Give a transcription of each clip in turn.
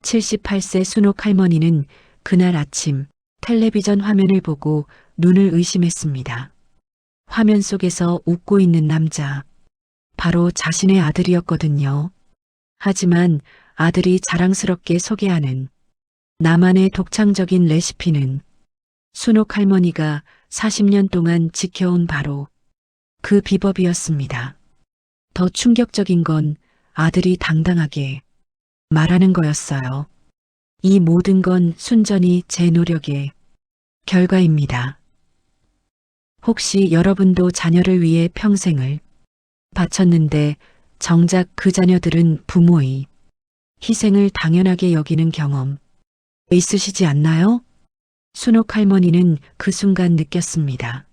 78세 순옥 할머니는 그날 아침 텔레비전 화면을 보고 눈을 의심했습니다. 화면 속에서 웃고 있는 남자, 바로 자신의 아들이었거든요. 하지만 아들이 자랑스럽게 소개하는 나만의 독창적인 레시피는 순옥 할머니가 40년 동안 지켜온 바로 그 비법이었습니다. 더 충격적인 건 아들이 당당하게 말하는 거였어요. 이 모든 건 순전히 제 노력의 결과입니다. 혹시 여러분도 자녀를 위해 평생을 바쳤는데 정작 그 자녀들은 부모의 희생을 당연하게 여기는 경험 있으시지 않나요? 순옥 할머니는 그 순간 느꼈습니다.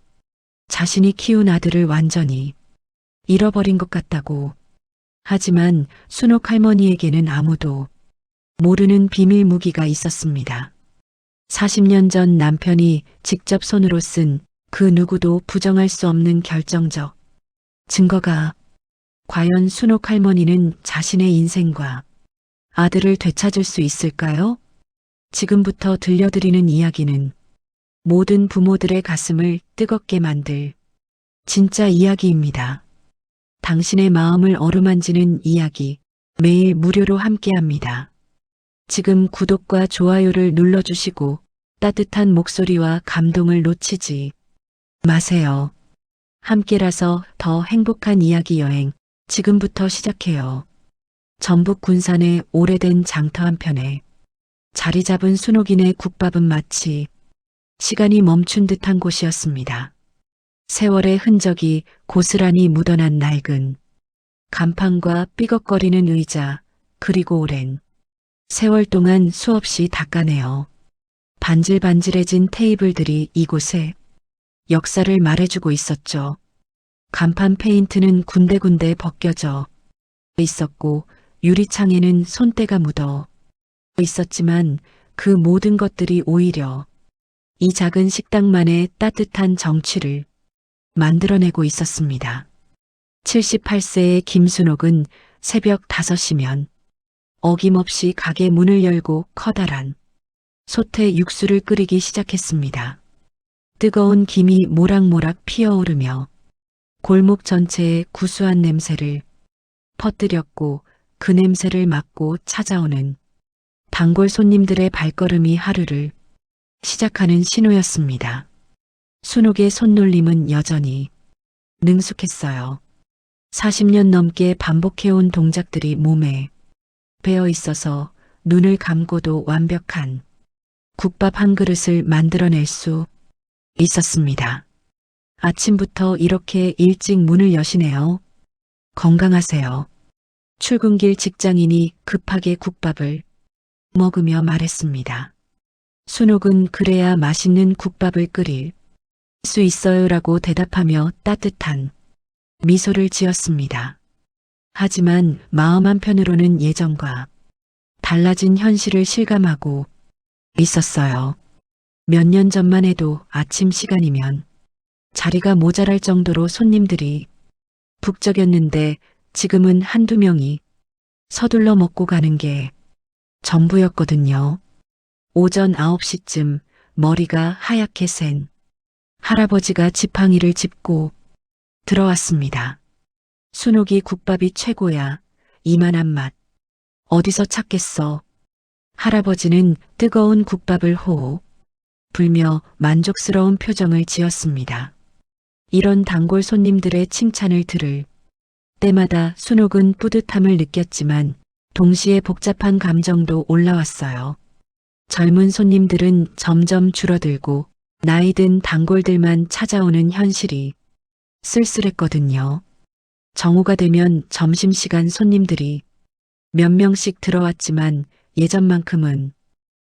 자신이 키운 아들을 완전히 잃어버린 것 같다고. 하지만 순옥 할머니에게는 아무도 모르는 비밀 무기가 있었습니다. 40년 전 남편이 직접 손으로 쓴 그 누구도 부정할 수 없는 결정적 증거가. 과연 순옥 할머니는 자신의 인생과 아들을 되찾을 수 있을까요? 지금부터 들려드리는 이야기는 모든 부모들의 가슴을 뜨겁게 만들 진짜 이야기입니다. 당신의 마음을 어루만지는 이야기, 매일 무료로 함께합니다. 지금 구독과 좋아요를 눌러주시고 따뜻한 목소리와 감동을 놓치지 마세요. 함께라서 더 행복한 이야기 여행 지금부터 시작해요. 전북 군산의 오래된 장터 한편에 자리 잡은 순옥인의 국밥은 마치 시간이 멈춘 듯한 곳이었습니다. 세월의 흔적이 고스란히 묻어난 낡은 간판과 삐걱거리는 의자, 그리고 오랜 세월 동안 수없이 닦아내어 반질반질해진 테이블들이 이곳에 역사를 말해주고 있었죠. 간판 페인트는 군데군데 벗겨져 있었고 유리창에는 손때가 묻어 있었지만 그 모든 것들이 오히려 이 작은 식당만의 따뜻한 정취를 만들어내고 있었습니다. 78세의 김순옥은 새벽 5시면 어김없이 가게 문을 열고 커다란 솥에 육수를 끓이기 시작했습니다. 뜨거운 김이 모락모락 피어오르며 골목 전체에 구수한 냄새를 퍼뜨렸고 그 냄새를 맡고 찾아오는 단골 손님들의 발걸음이 하루를 시작하는 신호였습니다. 순옥의 손놀림은 여전히 능숙했어요. 40년 넘게 반복해온 동작들이 몸에 배어 있어서 눈을 감고도 완벽한 국밥 한 그릇을 만들어낼 수 있었습니다. 아침부터 이렇게 일찍 문을 여시네요. 건강하세요. 출근길 직장인이 급하게 국밥을 먹으며 말했습니다. 순옥은 그래야 맛있는 국밥을 끓일 수 있어요라고 대답하며 따뜻한 미소를 지었습니다. 하지만 마음 한편으로는 예전과 달라진 현실을 실감하고 있었어요. 몇 년 전만 해도 아침 시간이면 자리가 모자랄 정도로 손님들이 북적였는데 지금은 한두 명이 서둘러 먹고 가는 게 전부였거든요. 오전 9시쯤 머리가 하얗게 센 할아버지가 지팡이를 짚고 들어왔습니다. 순옥이 국밥이 최고야. 이만한 맛 어디서 찾겠어. 할아버지는 뜨거운 국밥을 호호 불며 만족스러운 표정을 지었습니다. 이런 단골 손님들의 칭찬을 들을 때마다 순옥은 뿌듯함을 느꼈지만 동시에 복잡한 감정도 올라왔어요. 젊은 손님들은 점점 줄어들고 나이든 단골들만 찾아오는 현실이 쓸쓸했거든요. 정오가 되면 점심시간 손님들이 몇 명씩 들어왔지만 예전만큼은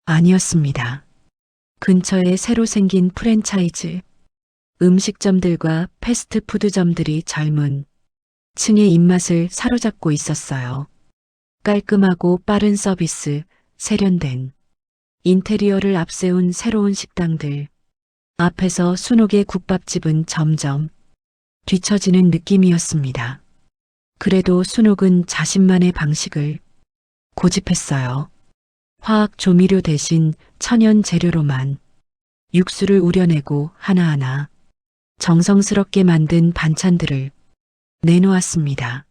아니었습니다. 근처에 새로 생긴 프랜차이즈 음식점들과 패스트푸드점들이 젊은 층의 입맛을 사로잡고 있었어요. 깔끔하고 빠른 서비스, 세련된 인테리어를 앞세운 새로운 식당들 앞에서 순옥의 국밥집은 점점 뒤처지는 느낌이었습니다. 그래도 순옥은 자신만의 방식을 고집했어요. 화학 조미료 대신 천연 재료로만 육수를 우려내고 하나하나 정성스럽게 만든 반찬들을 내놓았습니다.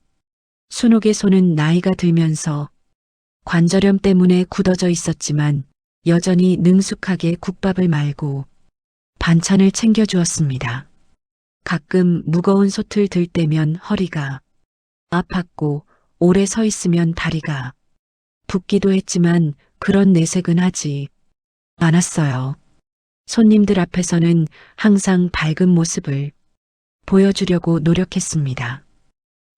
순옥의 손은 나이가 들면서 관절염 때문에 굳어져 있었지만 여전히 능숙하게 국밥을 말고 반찬을 챙겨주었습니다. 가끔 무거운 솥을 들 때면 허리가 아팠고 오래 서 있으면 다리가 붓기도 했지만 그런 내색은 하지 않았어요. 손님들 앞에서는 항상 밝은 모습을 보여주려고 노력했습니다.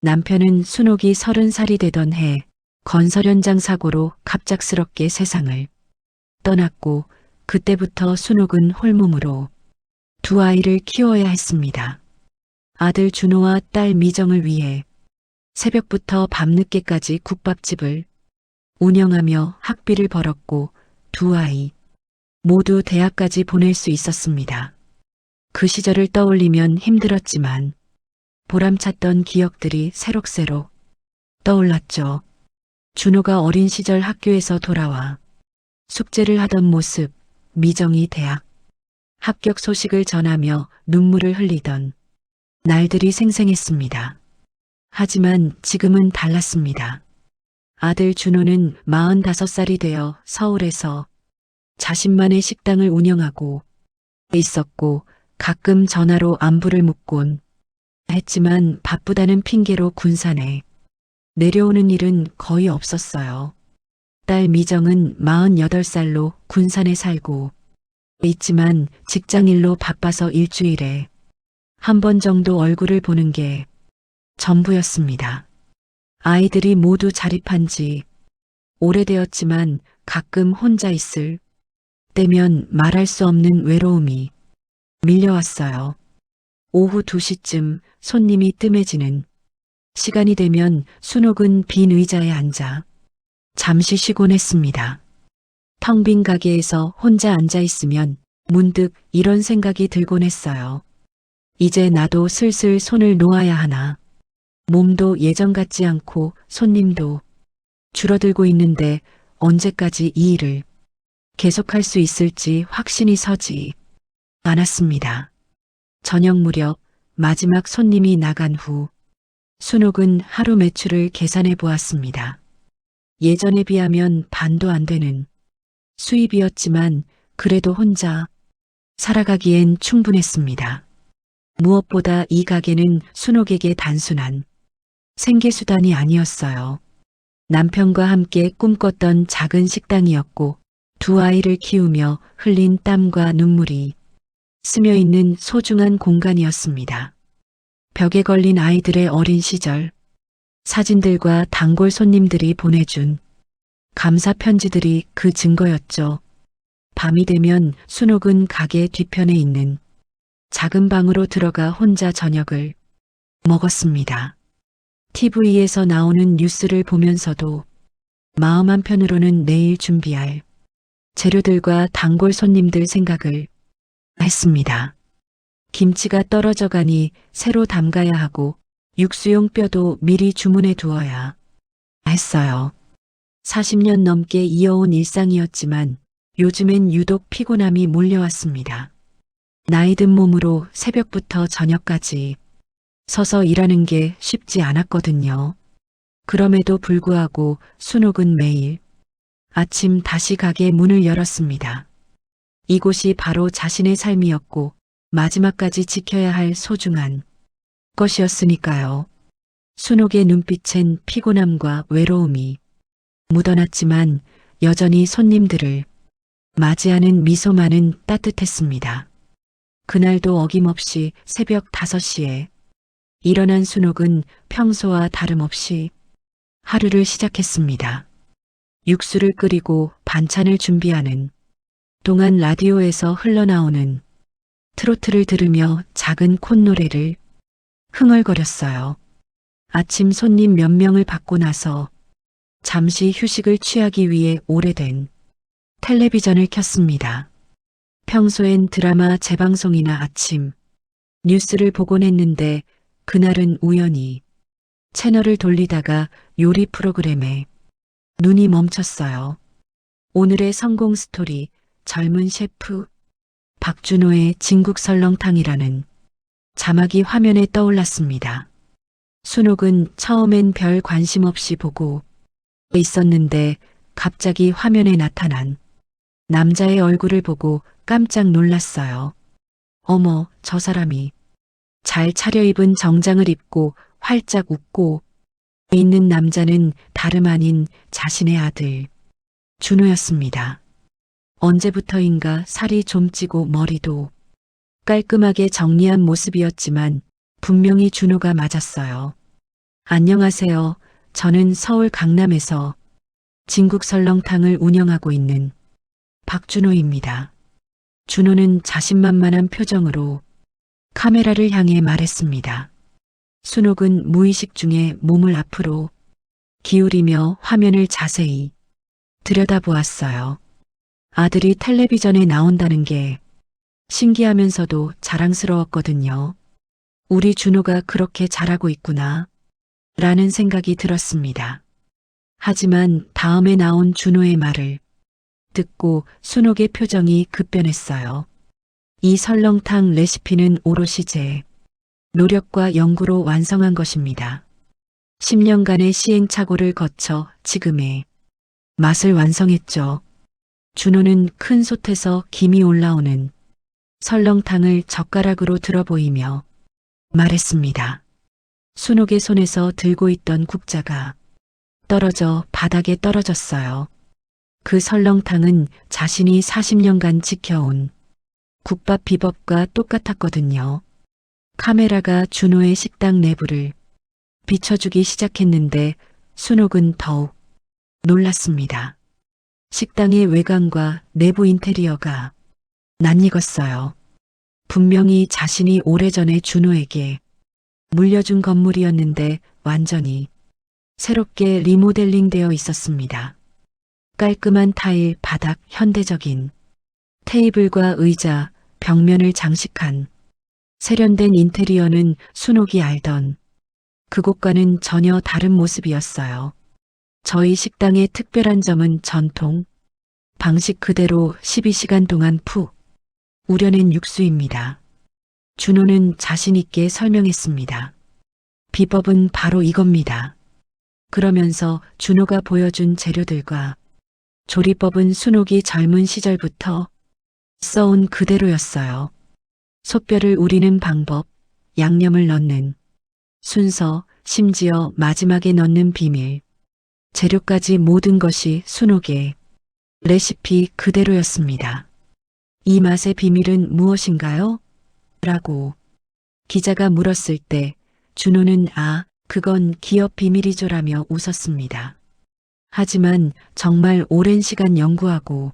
남편은 순옥이 30살이 되던 해 건설 현장 사고로 갑작스럽게 세상을 떠났고 그때부터 순옥은 홀몸으로 두 아이를 키워야 했습니다. 아들 준호와 딸 미정을 위해 새벽부터 밤늦게까지 국밥집을 운영하며 학비를 벌었고 두 아이 모두 대학까지 보낼 수 있었습니다. 그 시절을 떠올리면 힘들었지만 보람찼던 기억들이 새록새록 떠올랐죠. 준호가 어린 시절 학교에서 돌아와 숙제를 하던 모습, 미정이 대학 합격 소식을 전하며 눈물을 흘리던 날들이 생생했습니다. 하지만 지금은 달랐습니다. 아들 준호는 45살이 되어 서울에서 자신만의 식당을 운영하고 있었고 가끔 전화로 안부를 묻곤 했지만 바쁘다는 핑계로 군산에 내려오는 일은 거의 없었어요. 딸 미정은 48살로 군산에 살고 있지만 직장일로 바빠서 일주일에 한 번 정도 얼굴을 보는 게 전부였습니다. 아이들이 모두 자립한 지 오래되었지만 가끔 혼자 있을 때면 말할 수 없는 외로움이 밀려왔어요. 오후 2시쯤 손님이 뜸해지는 시간이 되면 순옥은 빈 의자에 앉아 잠시 쉬곤 했습니다. 텅 빈 가게에서 혼자 앉아 있으면 문득 이런 생각이 들곤 했어요. 이제 나도 슬슬 손을 놓아야 하나. 몸도 예전 같지 않고 손님도 줄어들고 있는데 언제까지 이 일을 계속할 수 있을지 확신이 서지 않았습니다. 저녁 무렵 마지막 손님이 나간 후 순옥은 하루 매출을 계산해 보았습니다. 예전에 비하면 반도 안 되는 수입이었지만 그래도 혼자 살아가기엔 충분했습니다. 무엇보다 이 가게는 순옥에게 단순한 생계수단이 아니었어요. 남편과 함께 꿈꿨던 작은 식당이었고 두 아이를 키우며 흘린 땀과 눈물이 스며있는 소중한 공간이었습니다. 벽에 걸린 아이들의 어린 시절, 사진들과 단골 손님들이 보내준 감사 편지들이 그 증거였죠. 밤이 되면 순옥은 가게 뒤편에 있는 작은 방으로 들어가 혼자 저녁을 먹었습니다. TV에서 나오는 뉴스를 보면서도 마음 한편으로는 내일 준비할 재료들과 단골 손님들 생각을 했습니다. 김치가 떨어져 가니 새로 담가야 하고 육수용 뼈도 미리 주문해 두어야 했어요. 40년 넘게 이어온 일상이었지만 요즘엔 유독 피곤함이 몰려왔습니다. 나이 든 몸으로 새벽부터 저녁까지 서서 일하는 게 쉽지 않았거든요. 그럼에도 불구하고 순옥은 매일 아침 다시 가게 문을 열었습니다. 이곳이 바로 자신의 삶이었고 마지막까지 지켜야 할 소중한 것이었으니까요. 순옥의 눈빛엔 피곤함과 외로움이 묻어났지만 여전히 손님들을 맞이하는 미소만은 따뜻했습니다. 그날도 어김없이 새벽 5시에 일어난 순옥은 평소와 다름없이 하루를 시작했습니다. 육수를 끓이고 반찬을 준비하는 동안 라디오에서 흘러나오는 트로트를 들으며 작은 콧노래를 흥얼거렸어요. 아침 손님 몇 명을 받고 나서 잠시 휴식을 취하기 위해 오래된 텔레비전을 켰습니다. 평소엔 드라마 재방송이나 아침 뉴스를 보곤 했는데 그날은 우연히 채널을 돌리다가 요리 프로그램에 눈이 멈췄어요. 오늘의 성공 스토리, 젊은 셰프 박준호의 진국 설렁탕이라는 자막이 화면에 떠올랐습니다. 순옥은 처음엔 별 관심 없이 보고 있었는데 갑자기 화면에 나타난 남자의 얼굴을 보고 깜짝 놀랐어요. 어머, 저 사람이 잘 차려입은 정장을 입고 활짝 웃고 있는 남자는 다름 아닌 자신의 아들 준호였습니다. 언제부터인가 살이 좀 찌고 머리도 깔끔하게 정리한 모습이었지만 분명히 준호가 맞았어요. 안녕하세요. 저는 서울 강남에서 진국 설렁탕을 운영하고 있는 박준호입니다. 준호는 자신만만한 표정으로 카메라를 향해 말했습니다. 순옥은 무의식 중에 몸을 앞으로 기울이며 화면을 자세히 들여다보았어요. 아들이 텔레비전에 나온다는 게 신기하면서도 자랑스러웠거든요. 우리 준호가 그렇게 잘하고 있구나 라는 생각이 들었습니다. 하지만 다음에 나온 준호의 말을 듣고 순옥의 표정이 급변했어요. 이 설렁탕 레시피는 오롯이 제 노력과 연구로 완성한 것입니다. 10년간의 시행착오를 거쳐 지금의 맛을 완성했죠. 준호는 큰 솥에서 김이 올라오는 설렁탕을 젓가락으로 들어보이며 말했습니다. 순옥의 손에서 들고 있던 국자가 떨어져 바닥에 떨어졌어요. 그 설렁탕은 자신이 40년간 지켜온 국밥 비법과 똑같았거든요. 카메라가 준호의 식당 내부를 비춰주기 시작했는데 순옥은 더욱 놀랐습니다. 식당의 외관과 내부 인테리어가 낯익었어요. 분명히 자신이 오래전에 준호에게 물려준 건물이었는데 완전히 새롭게 리모델링 되어 있었습니다. 깔끔한 타일, 바닥, 현대적인 테이블과 의자, 벽면을 장식한 세련된 인테리어는 순옥이 알던 그곳과는 전혀 다른 모습이었어요. 저희 식당의 특별한 점은 전통, 방식 그대로 12시간 동안 푹 우려낸 육수입니다. 준호는 자신 있게 설명했습니다. 비법은 바로 이겁니다. 그러면서 준호가 보여준 재료들과 조리법은 순옥이 젊은 시절부터 써온 그대로였어요. 솥뼈를 우리는 방법, 양념을 넣는 순서, 심지어 마지막에 넣는 비밀, 재료까지 모든 것이 순옥의 레시피 그대로였습니다. 이 맛의 비밀은 무엇인가요? 라고 기자가 물었을 때 준호는 그건 기업 비밀이죠라며 웃었습니다. 하지만 정말 오랜 시간 연구하고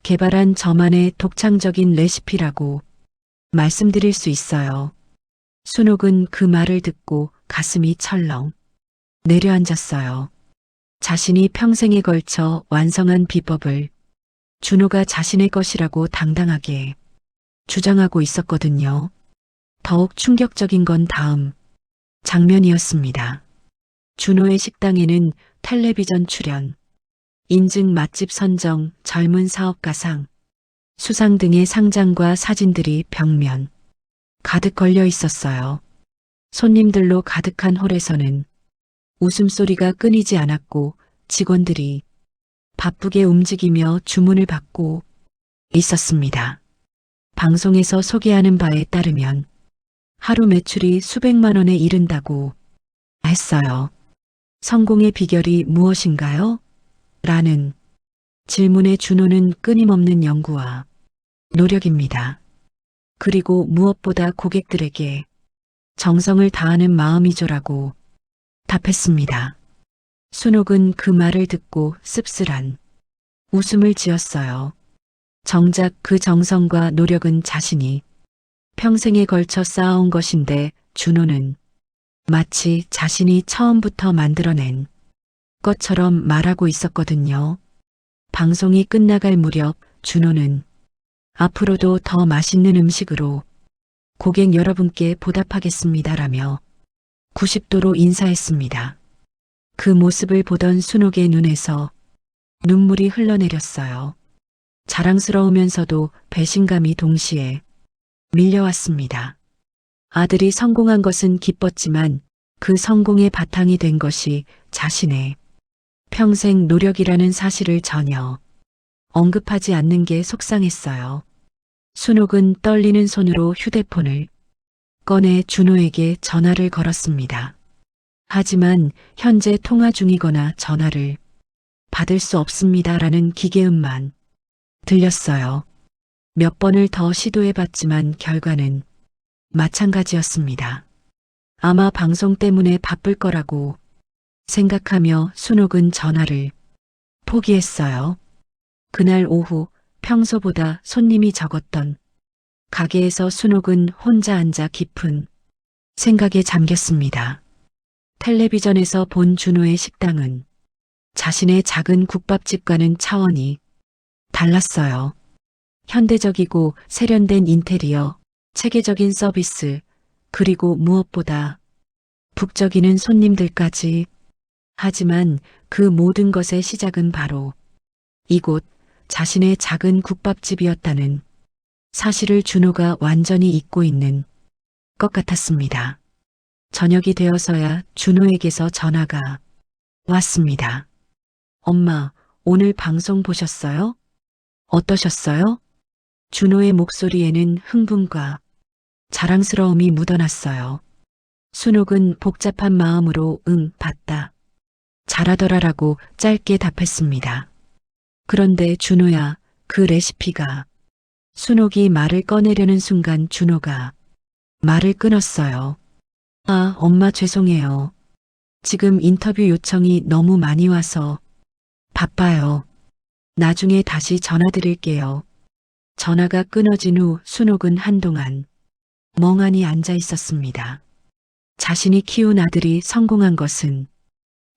개발한 저만의 독창적인 레시피라고 말씀드릴 수 있어요. 순옥은 그 말을 듣고 가슴이 철렁 내려앉았어요. 자신이 평생에 걸쳐 완성한 비법을 준호가 자신의 것이라고 당당하게 주장하고 있었거든요. 더욱 충격적인 건 다음 장면이었습니다. 준호의 식당에는 텔레비전 출연, 인증 맛집 선정, 젊은 사업가상, 수상 등의 상장과 사진들이 벽면 가득 걸려 있었어요. 손님들로 가득한 홀에서는 웃음소리가 끊이지 않았고 직원들이 바쁘게 움직이며 주문을 받고 있었습니다. 방송에서 소개하는 바에 따르면 하루 매출이 수백만 원에 이른다고 했어요. 성공의 비결이 무엇인가요? 라는 질문에 준호는 끊임없는 연구와 노력입니다. 그리고 무엇보다 고객들에게 정성을 다하는 마음이죠라고 답했습니다. 순옥은 그 말을 듣고 씁쓸한 웃음을 지었어요. 정작 그 정성과 노력은 자신이 평생에 걸쳐 쌓아온 것인데 준호는 마치 자신이 처음부터 만들어낸 것처럼 말하고 있었거든요. 방송이 끝나갈 무렵 준호는 앞으로도 더 맛있는 음식으로 고객 여러분께 보답하겠습니다라며 90도로 인사했습니다. 그 모습을 보던 순옥의 눈에서 눈물이 흘러내렸어요. 자랑스러우면서도 배신감이 동시에 밀려왔습니다. 아들이 성공한 것은 기뻤지만 그 성공의 바탕이 된 것이 자신의 평생 노력이라는 사실을 전혀 언급하지 않는 게 속상했어요. 순옥은 떨리는 손으로 휴대폰을 꺼내 준호에게 전화를 걸었습니다. 하지만 현재 통화 중이거나 전화를 받을 수 없습니다라는 기계음만 들렸어요. 몇 번을 더 시도해봤지만 결과는 마찬가지였습니다. 아마 방송 때문에 바쁠 거라고 생각하며 순옥은 전화를 포기했어요. 그날 오후 평소보다 손님이 적었던 가게에서 순옥은 혼자 앉아 깊은 생각에 잠겼습니다. 텔레비전에서 본 준호의 식당은 자신의 작은 국밥집과는 차원이 달랐어요. 현대적이고 세련된 인테리어, 체계적인 서비스, 그리고 무엇보다 북적이는 손님들까지. 하지만 그 모든 것의 시작은 바로 이곳 자신의 작은 국밥집이었다는 사실을 준호가 완전히 잊고 있는 것 같았습니다. 저녁이 되어서야 준호에게서 전화가 왔습니다. 엄마, 오늘 방송 보셨어요? 어떠셨어요? 준호의 목소리에는 흥분과 자랑스러움이 묻어났어요. 순옥은 복잡한 마음으로 응, 봤다. 잘하더라라고 짧게 답했습니다. 그런데 준호야, 그 레시피가. 순옥이 말을 꺼내려는 순간 준호가 말을 끊었어요. 아, 엄마 죄송해요. 지금 인터뷰 요청이 너무 많이 와서 바빠요. 나중에 다시 전화드릴게요. 전화가 끊어진 후 순옥은 한동안 멍하니 앉아 있었습니다. 자신이 키운 아들이 성공한 것은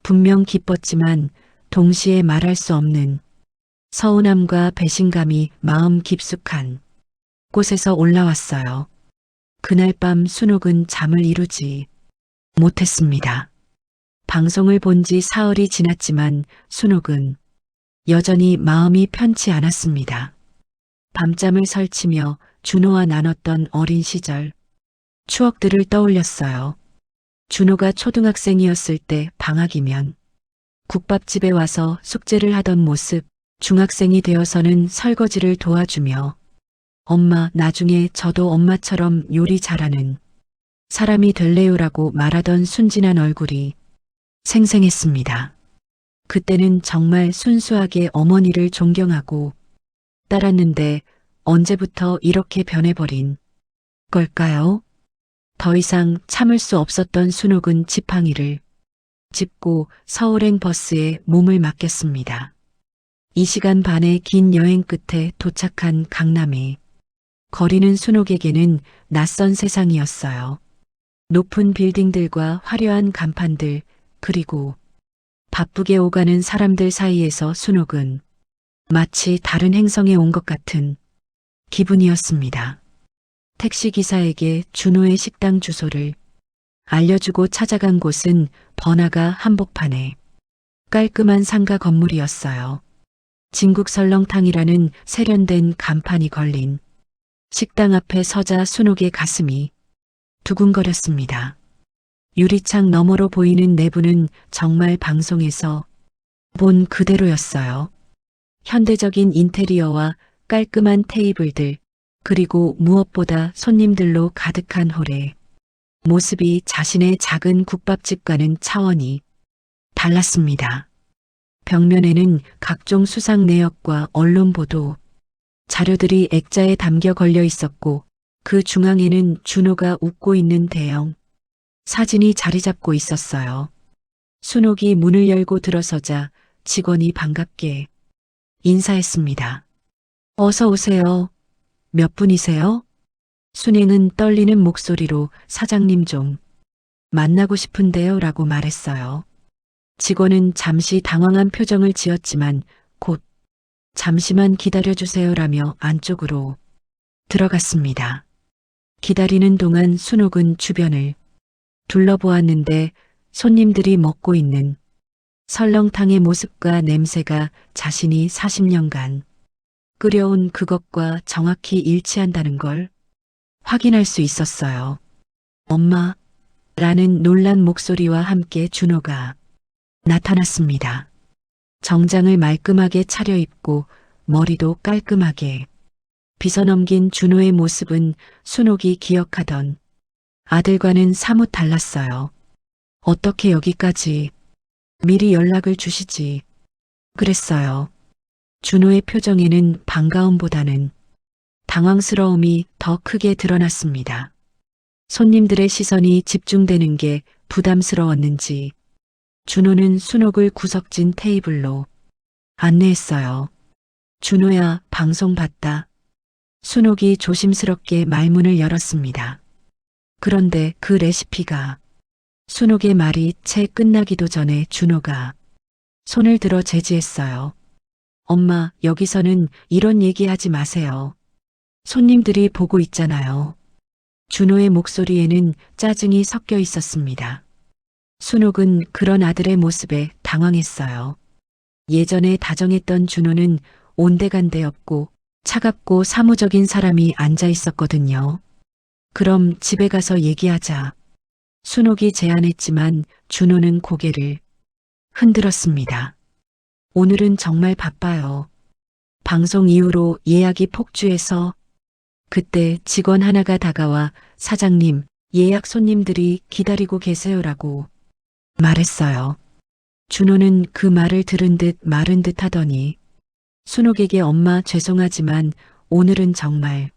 분명 기뻤지만 동시에 말할 수 없는 서운함과 배신감이 마음 깊숙한 곳에서 올라왔어요. 그날 밤 순옥은 잠을 이루지 못했습니다. 방송을 본 지 사흘이 지났지만 순옥은 여전히 마음이 편치 않았습니다. 밤잠을 설치며 준호와 나눴던 어린 시절 추억들을 떠올렸어요. 준호가 초등학생이었을 때 방학이면 국밥집에 와서 숙제를 하던 모습, 중학생이 되어서는 설거지를 도와주며 엄마, 나중에 저도 엄마처럼 요리 잘하는 사람이 될래요라고 말하던 순진한 얼굴이 생생했습니다. 그때는 정말 순수하게 어머니를 존경하고 따랐는데 언제부터 이렇게 변해버린 걸까요? 더 이상 참을 수 없었던 순옥은 지팡이를 짚고 서울행 버스에 몸을 맡겼습니다. 2시간 반의 긴 여행 끝에 도착한 강남에 거리는 순옥에게는 낯선 세상이었어요. 높은 빌딩들과 화려한 간판들, 그리고 바쁘게 오가는 사람들 사이에서 순옥은 마치 다른 행성에 온 것 같은 기분이었습니다. 택시기사에게 준호의 식당 주소를 알려주고 찾아간 곳은 번화가 한복판에 깔끔한 상가 건물이었어요. 진국설렁탕이라는 세련된 간판이 걸린 식당 앞에 서자 순옥의 가슴이 두근거렸습니다. 유리창 너머로 보이는 내부는 정말 방송에서 본 그대로였어요. 현대적인 인테리어와 깔끔한 테이블들, 그리고 무엇보다 손님들로 가득한 홀에 모습이 자신의 작은 국밥집과는 차원이 달랐습니다. 벽면에는 각종 수상 내역과 언론 보도 자료들이 액자에 담겨 걸려 있었고 그 중앙에는 준호가 웃고 있는 대형 사진이 자리 잡고 있었어요. 순옥이 문을 열고 들어서자 직원이 반갑게 인사했습니다. 어서 오세요. 몇 분이세요? 순행은 떨리는 목소리로 사장님 좀 만나고 싶은데요 라고 말했어요. 직원은 잠시 당황한 표정을 지었지만 곧 잠시만 기다려주세요라며 안쪽으로 들어갔습니다. 기다리는 동안 순옥은 주변을 둘러보았는데 손님들이 먹고 있는 설렁탕의 모습과 냄새가 자신이 40년간 끓여온 그것과 정확히 일치한다는 걸 확인할 수 있었어요. 엄마, 라는 놀란 목소리와 함께 준호가 나타났습니다. 정장을 말끔하게 차려입고 머리도 깔끔하게 빗어넘긴 준호의 모습은 순옥이 기억하던 아들과는 사뭇 달랐어요. 어떻게 여기까지 미리 연락을 주시지 그랬어요. 준호의 표정에는 반가움보다는 당황스러움이 더 크게 드러났습니다. 손님들의 시선이 집중되는 게 부담스러웠는지 준호는 순옥을 구석진 테이블로 안내했어요. 준호야, 방송 봤다. 순옥이 조심스럽게 말문을 열었습니다. 그런데 그 레시피가 순옥의 말이 채 끝나기도 전에 준호가 손을 들어 제지했어요. 엄마, 여기서는 이런 얘기하지 마세요. 손님들이 보고 있잖아요. 준호의 목소리에는 짜증이 섞여 있었습니다. 순옥은 그런 아들의 모습에 당황했어요. 예전에 다정했던 준호는 온데간데 없고 차갑고 사무적인 사람이 앉아 있었거든요. 그럼 집에 가서 얘기하자. 순옥이 제안했지만 준호는 고개를 흔들었습니다. 오늘은 정말 바빠요. 방송 이후로 예약이 폭주해서 그때 직원 하나가 다가와 사장님, 예약 손님들이 기다리고 계세요라고 말했어요. 준호는 그 말을 들은 듯 말은 듯 하더니 순옥에게 엄마 죄송하지만 오늘은 정말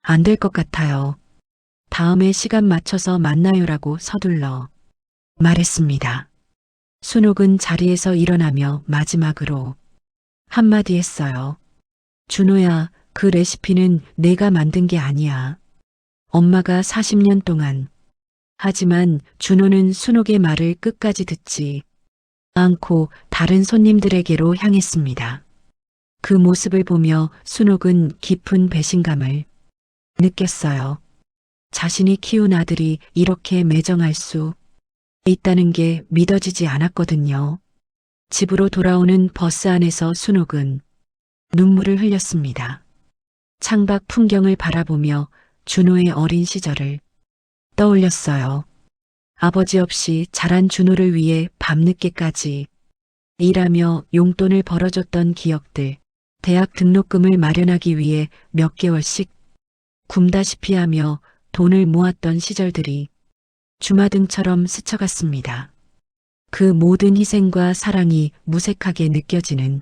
안 될 것 같아요. 다음에 시간 맞춰서 만나요라고 서둘러 말했습니다. 순옥은 자리에서 일어나며 마지막으로 한마디 했어요. 준호야, 그 레시피는 내가 만든 게 아니야. 엄마가 40년 동안. 하지만 준호는 순옥의 말을 끝까지 듣지 않고 다른 손님들에게로 향했습니다. 그 모습을 보며 순옥은 깊은 배신감을 느꼈어요. 자신이 키운 아들이 이렇게 매정할 수 있다는 게 믿어지지 않았거든요. 집으로 돌아오는 버스 안에서 순옥은 눈물을 흘렸습니다. 창밖 풍경을 바라보며 준호의 어린 시절을 떠올렸어요. 아버지 없이 자란 준호를 위해 밤늦게까지 일하며 용돈을 벌어줬던 기억들, 대학 등록금을 마련하기 위해 몇 개월씩 굶다시피 하며 돈을 모았던 시절들이 주마등처럼 스쳐갔습니다. 그 모든 희생과 사랑이 무색하게 느껴지는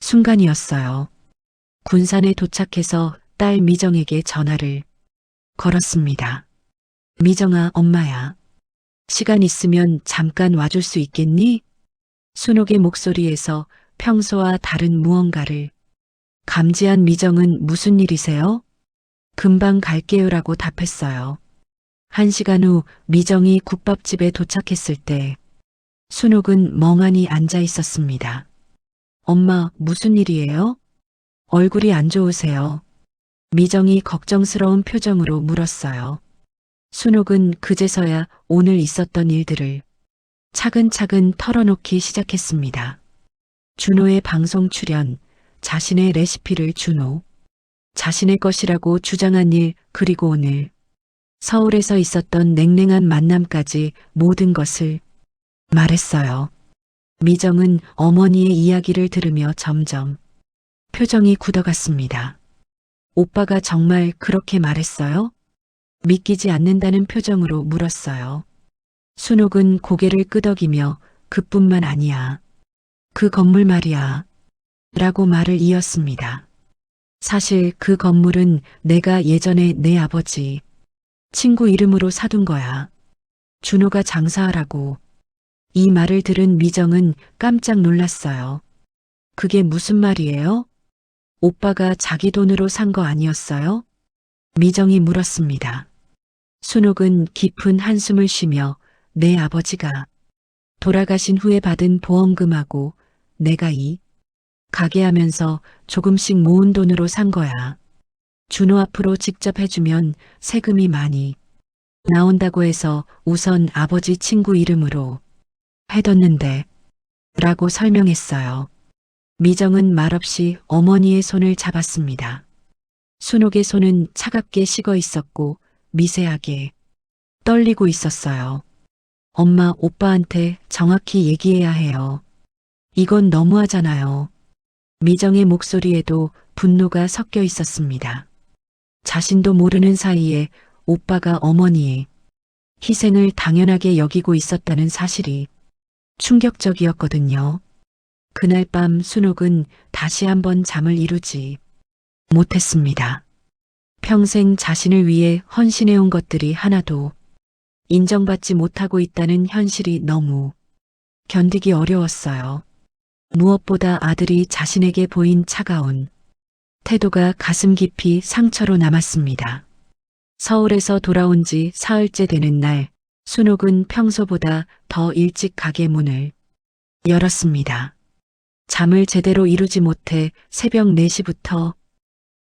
순간이었어요. 군산에 도착해서 딸 미정에게 전화를 걸었습니다. 미정아, 엄마야. 시간 있으면 잠깐 와줄 수 있겠니? 순옥의 목소리에서 평소와 다른 무언가를 감지한 미정은 무슨 일이세요? 금방 갈게요라고 답했어요. 1시간 후 미정이 국밥집에 도착했을 때 순옥은 멍하니 앉아 있었습니다. 엄마, 무슨 일이에요? 얼굴이 안 좋으세요? 미정이 걱정스러운 표정으로 물었어요. 순옥은 그제서야 오늘 있었던 일들을 차근차근 털어놓기 시작했습니다. 준호의 방송 출연, 자신의 레시피를 준호, 자신의 것이라고 주장한 일, 그리고 오늘 서울에서 있었던 냉랭한 만남까지 모든 것을 말했어요. 미정은 어머니의 이야기를 들으며 점점 표정이 굳어갔습니다. 오빠가 정말 그렇게 말했어요? 믿기지 않는다는 표정으로 물었어요. 순옥은 고개를 끄덕이며 그뿐만 아니야. 그 건물 말이야. 라고 말을 이었습니다. 사실 그 건물은 내가 예전에 내 아버지 친구 이름으로 사둔 거야. 준호가 장사하라고. 이 말을 들은 미정은 깜짝 놀랐어요. 그게 무슨 말이에요? 오빠가 자기 돈으로 산 거 아니었어요? 미정이 물었습니다. 순옥은 깊은 한숨을 쉬며 내 아버지가 돌아가신 후에 받은 보험금하고 내가 이 가게 하면서 조금씩 모은 돈으로 산 거야. 준호 앞으로 직접 해주면 세금이 많이 나온다고 해서 우선 아버지 친구 이름으로 해뒀는데 라고 설명했어요. 미정은 말없이 어머니의 손을 잡았습니다. 순옥의 손은 차갑게 식어 있었고 미세하게 떨리고 있었어요. 엄마, 오빠한테 정확히 얘기해야 해요. 이건 너무하잖아요. 미정의 목소리에도 분노가 섞여 있었습니다. 자신도 모르는 사이에 오빠가 어머니의 희생을 당연하게 여기고 있었다는 사실이 충격적이었거든요. 그날 밤 순옥은 다시 한번 잠을 이루지 못했습니다. 평생 자신을 위해 헌신해온 것들이 하나도 인정받지 못하고 있다는 현실이 너무 견디기 어려웠어요. 무엇보다 아들이 자신에게 보인 차가운 태도가 가슴 깊이 상처로 남았습니다. 서울에서 돌아온 지 사흘째 되는 날, 순옥은 평소보다 더 일찍 가게 문을 열었습니다. 잠을 제대로 이루지 못해 새벽 4시부터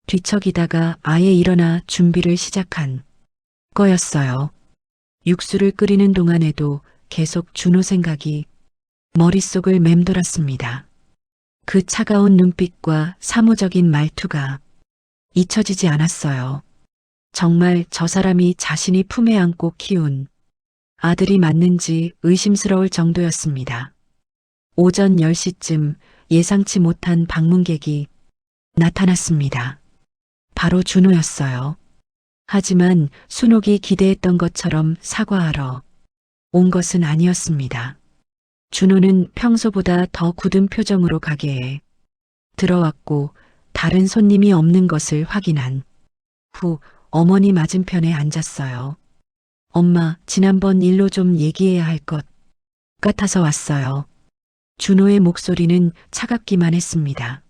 뒤척이다가 아예 일어나 준비를 시작한 거였어요. 육수를 끓이는 동안에도 계속 준호 생각이 머릿속을 맴돌았습니다. 그 차가운 눈빛과 사무적인 말투가 잊혀지지 않았어요. 정말 저 사람이 자신이 품에 안고 키운 아들이 맞는지 의심스러울 정도였습니다. 오전 10시쯤 예상치 못한 방문객이 나타났습니다. 바로 준호였어요. 하지만 순옥이 기대했던 것처럼 사과하러 온 것은 아니었습니다. 준호는 평소보다 더 굳은 표정으로 가게에 들어왔고 다른 손님이 없는 것을 확인한 후 어머니 맞은편에 앉았어요. 엄마, 지난번 일로 좀 얘기해야 할 것 같아서 왔어요. 준호의 목소리는 차갑기만 했습니다.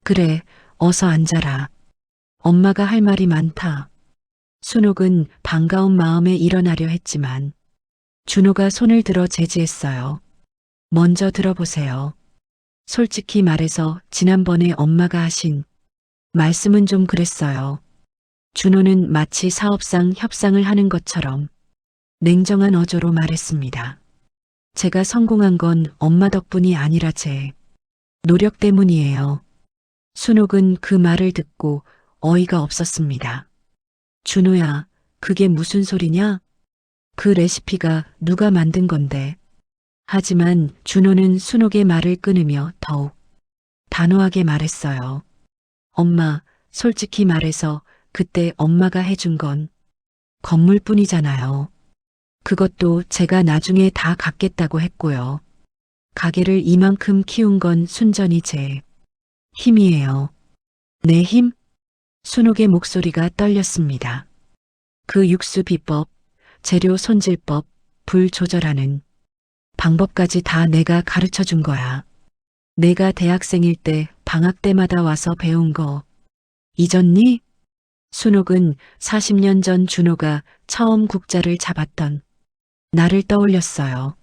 그래, 어서 앉아라. 엄마가 할 말이 많다. 순옥은 반가운 마음에 일어나려 했지만 준호가 손을 들어 제지했어요. 먼저 들어보세요. 솔직히 말해서 지난번에 엄마가 하신 말씀은 좀 그랬어요. 준호는 마치 사업상 협상을 하는 것처럼 냉정한 어조로 말했습니다. 제가 성공한 건 엄마 덕분이 아니라 제 노력 때문이에요. 순옥은 그 말을 듣고 어이가 없었습니다. 준호야, 그게 무슨 소리냐? 그 레시피가 누가 만든 건데? 하지만 준호는 순옥의 말을 끊으며 더욱 단호하게 말했어요. 엄마, 솔직히 말해서 그때 엄마가 해준 건 건물뿐이잖아요. 그것도 제가 나중에 다 갚겠다고 했고요. 가게를 이만큼 키운 건 순전히 제 힘이에요. 내 힘? 순옥의 목소리가 떨렸습니다. 그 육수 비법, 재료 손질법, 불 조절하는 방법까지 다 내가 가르쳐 준 거야. 내가 대학생일 때 방학 때마다 와서 배운 거 잊었니? 순옥은 40년 전 준호가 처음 국자를 잡았던 나를 떠올렸어요.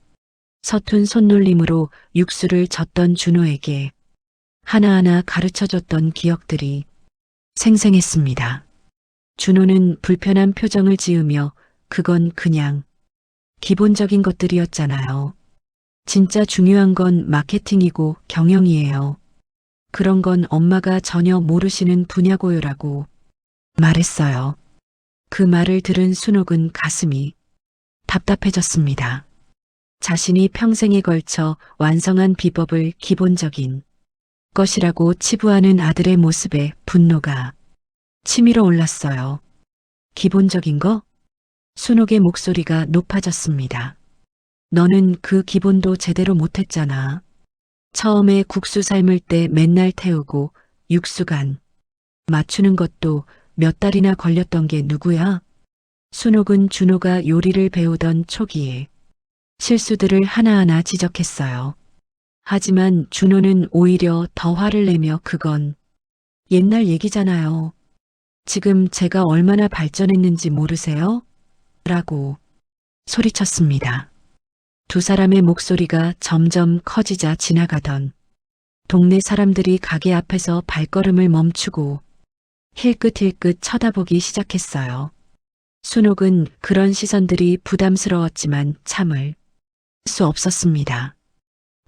서툰 손놀림으로 육수를 젓던 준호에게 하나하나 가르쳐줬던 기억들이 생생했습니다. 준호는 불편한 표정을 지으며 그건 그냥 기본적인 것들이었잖아요. 진짜 중요한 건 마케팅이고 경영이에요. 그런 건 엄마가 전혀 모르시는 분야고요라고 말했어요. 그 말을 들은 순옥은 가슴이 답답해졌습니다. 자신이 평생에 걸쳐 완성한 비법을 기본적인 것이라고 치부하는 아들의 모습에 분노가 치밀어 올랐어요. 기본적인 거? 순옥의 목소리가 높아졌습니다. 너는 그 기본도 제대로 못했잖아. 처음에 국수 삶을 때 맨날 태우고 육수간 맞추는 것도 몇 달이나 걸렸던 게 누구야? 순옥은 준호가 요리를 배우던 초기에 실수들을 하나하나 지적했어요. 하지만 준호는 오히려 더 화를 내며 그건 옛날 얘기잖아요. 지금 제가 얼마나 발전했는지 모르세요? 라고 소리쳤습니다. 두 사람의 목소리가 점점 커지자 지나가던 동네 사람들이 가게 앞에서 발걸음을 멈추고 힐끗힐끗 쳐다보기 시작했어요. 순옥은 그런 시선들이 부담스러웠지만 참을 수 없었습니다.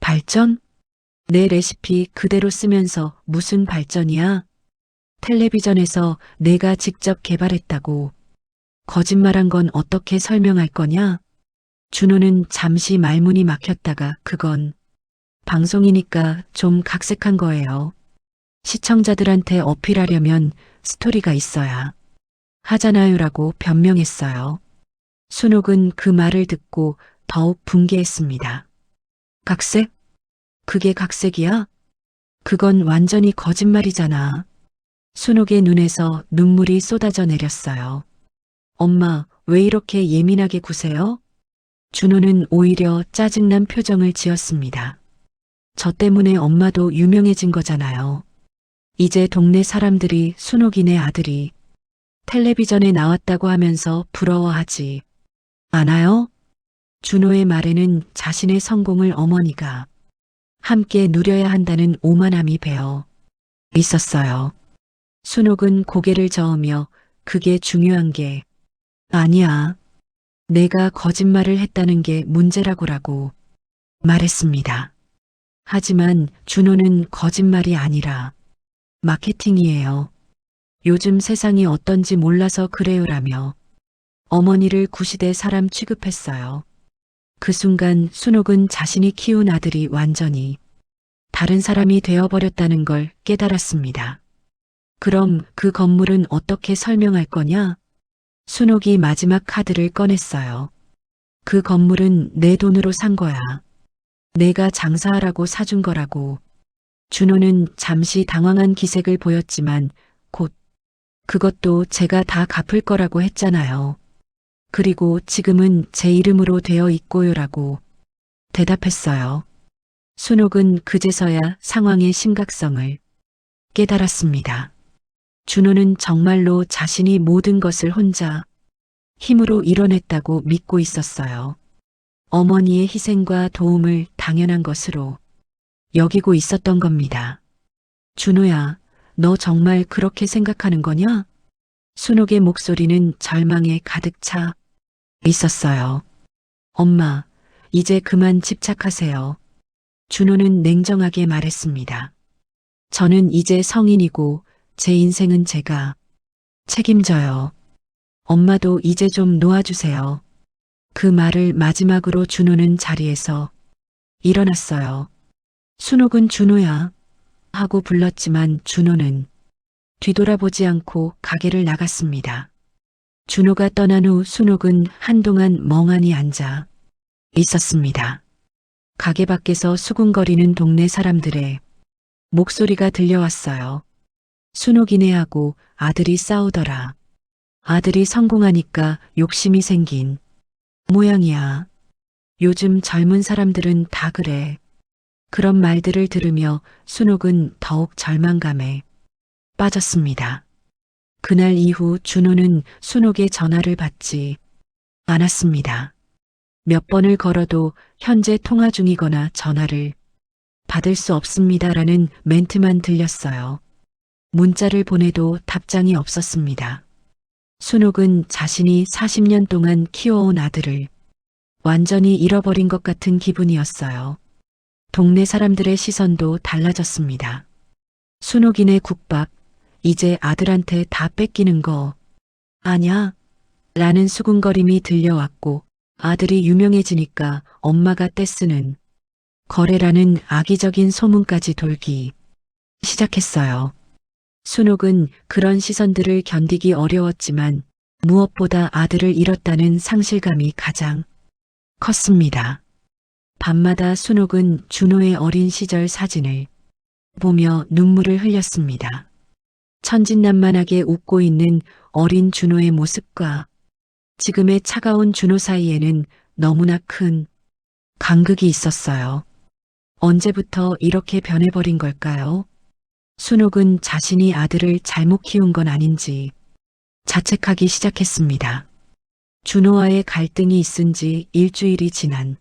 발전? 내 레시피 그대로 쓰면서 무슨 발전이야? 텔레비전에서 내가 직접 개발했다고. 거짓말한 건 어떻게 설명할 거냐? 준호는 잠시 말문이 막혔다가 그건 방송이니까 좀 각색한 거예요. 시청자들한테 어필하려면 스토리가 있어야 하잖아요라고 변명했어요. 순옥은 그 말을 듣고 더욱 분개했습니다. 각색? 그게 각색이야? 그건 완전히 거짓말이잖아. 순옥의 눈에서 눈물이 쏟아져 내렸어요. 엄마, 왜 이렇게 예민하게 구세요? 준호는 오히려 짜증난 표정을 지었습니다. 저 때문에 엄마도 유명해진 거잖아요. 이제 동네 사람들이 순옥이네 아들이 텔레비전에 나왔다고 하면서 부러워하지 않아요? 준호의 말에는 자신의 성공을 어머니가 함께 누려야 한다는 오만함이 배어 있었어요. 순옥은 고개를 저으며 그게 중요한 게 아니야. 내가 거짓말을 했다는 게 문제라고라고 말했습니다. 하지만 준호는 거짓말이 아니라 마케팅이에요. 요즘 세상이 어떤지 몰라서 그래요라며 어머니를 구시대 사람 취급했어요. 그 순간 순옥은 자신이 키운 아들이 완전히 다른 사람이 되어버렸다는 걸 깨달았습니다. 그럼 그 건물은 어떻게 설명할 거냐? 순옥이 마지막 카드를 꺼냈어요. 그 건물은 내 돈으로 산 거야. 내가 장사하라고 사준 거라고. 준호는 잠시 당황한 기색을 보였지만 곧 그것도 제가 다 갚을 거라고 했잖아요. 그리고 지금은 제 이름으로 되어 있고요라고 대답했어요. 순옥은 그제서야 상황의 심각성을 깨달았습니다. 준호는 정말로 자신이 모든 것을 혼자 힘으로 이뤄냈다고 믿고 있었어요. 어머니의 희생과 도움을 당연한 것으로 여기고 있었던 겁니다. 준호야, 너 정말 그렇게 생각하는 거냐? 순옥의 목소리는 절망에 가득 차 있었어요. 엄마, 이제 그만 집착하세요. 준호는 냉정하게 말했습니다. 저는 이제 성인이고 제 인생은 제가 책임져요. 엄마도 이제 좀 놓아주세요. 그 말을 마지막으로 준호는 자리에서 일어났어요. 순옥은 준호야 하고 불렀지만 준호는 뒤돌아보지 않고 가게를 나갔습니다. 준호가 떠난 후 순옥은 한동안 멍하니 앉아 있었습니다. 가게 밖에서 수군거리는 동네 사람들의 목소리가 들려왔어요. 순옥이네하고 아들이 싸우더라. 아들이 성공하니까 욕심이 생긴 모양이야. 요즘 젊은 사람들은 다 그래. 그런 말들을 들으며 순옥은 더욱 절망감에 빠졌습니다. 그날 이후 준호는 순옥의 전화를 받지 않았습니다. 몇 번을 걸어도 현재 통화 중이거나 전화를 받을 수 없습니다라는 멘트만 들렸어요. 문자를 보내도 답장이 없었습니다. 순옥은 자신이 40년 동안 키워온 아들을 완전히 잃어버린 것 같은 기분이었어요. 동네 사람들의 시선도 달라졌습니다. 순옥이네 국밥, 이제 아들한테 다 뺏기는 거 아냐? 라는 수군거림이 들려왔고 아들이 유명해지니까 엄마가 떼쓰는 거래라는 악의적인 소문까지 돌기 시작했어요. 순옥은 그런 시선들을 견디기 어려웠지만 무엇보다 아들을 잃었다는 상실감이 가장 컸습니다. 밤마다 순옥은 준호의 어린 시절 사진을 보며 눈물을 흘렸습니다. 천진난만하게 웃고 있는 어린 준호의 모습과 지금의 차가운 준호 사이에는 너무나 큰 간극이 있었어요. 언제부터 이렇게 변해버린 걸까요? 순옥은 자신이 아들을 잘못 키운 건 아닌지 자책하기 시작했습니다. 준호와의 갈등이 있은 지 일주일이 지난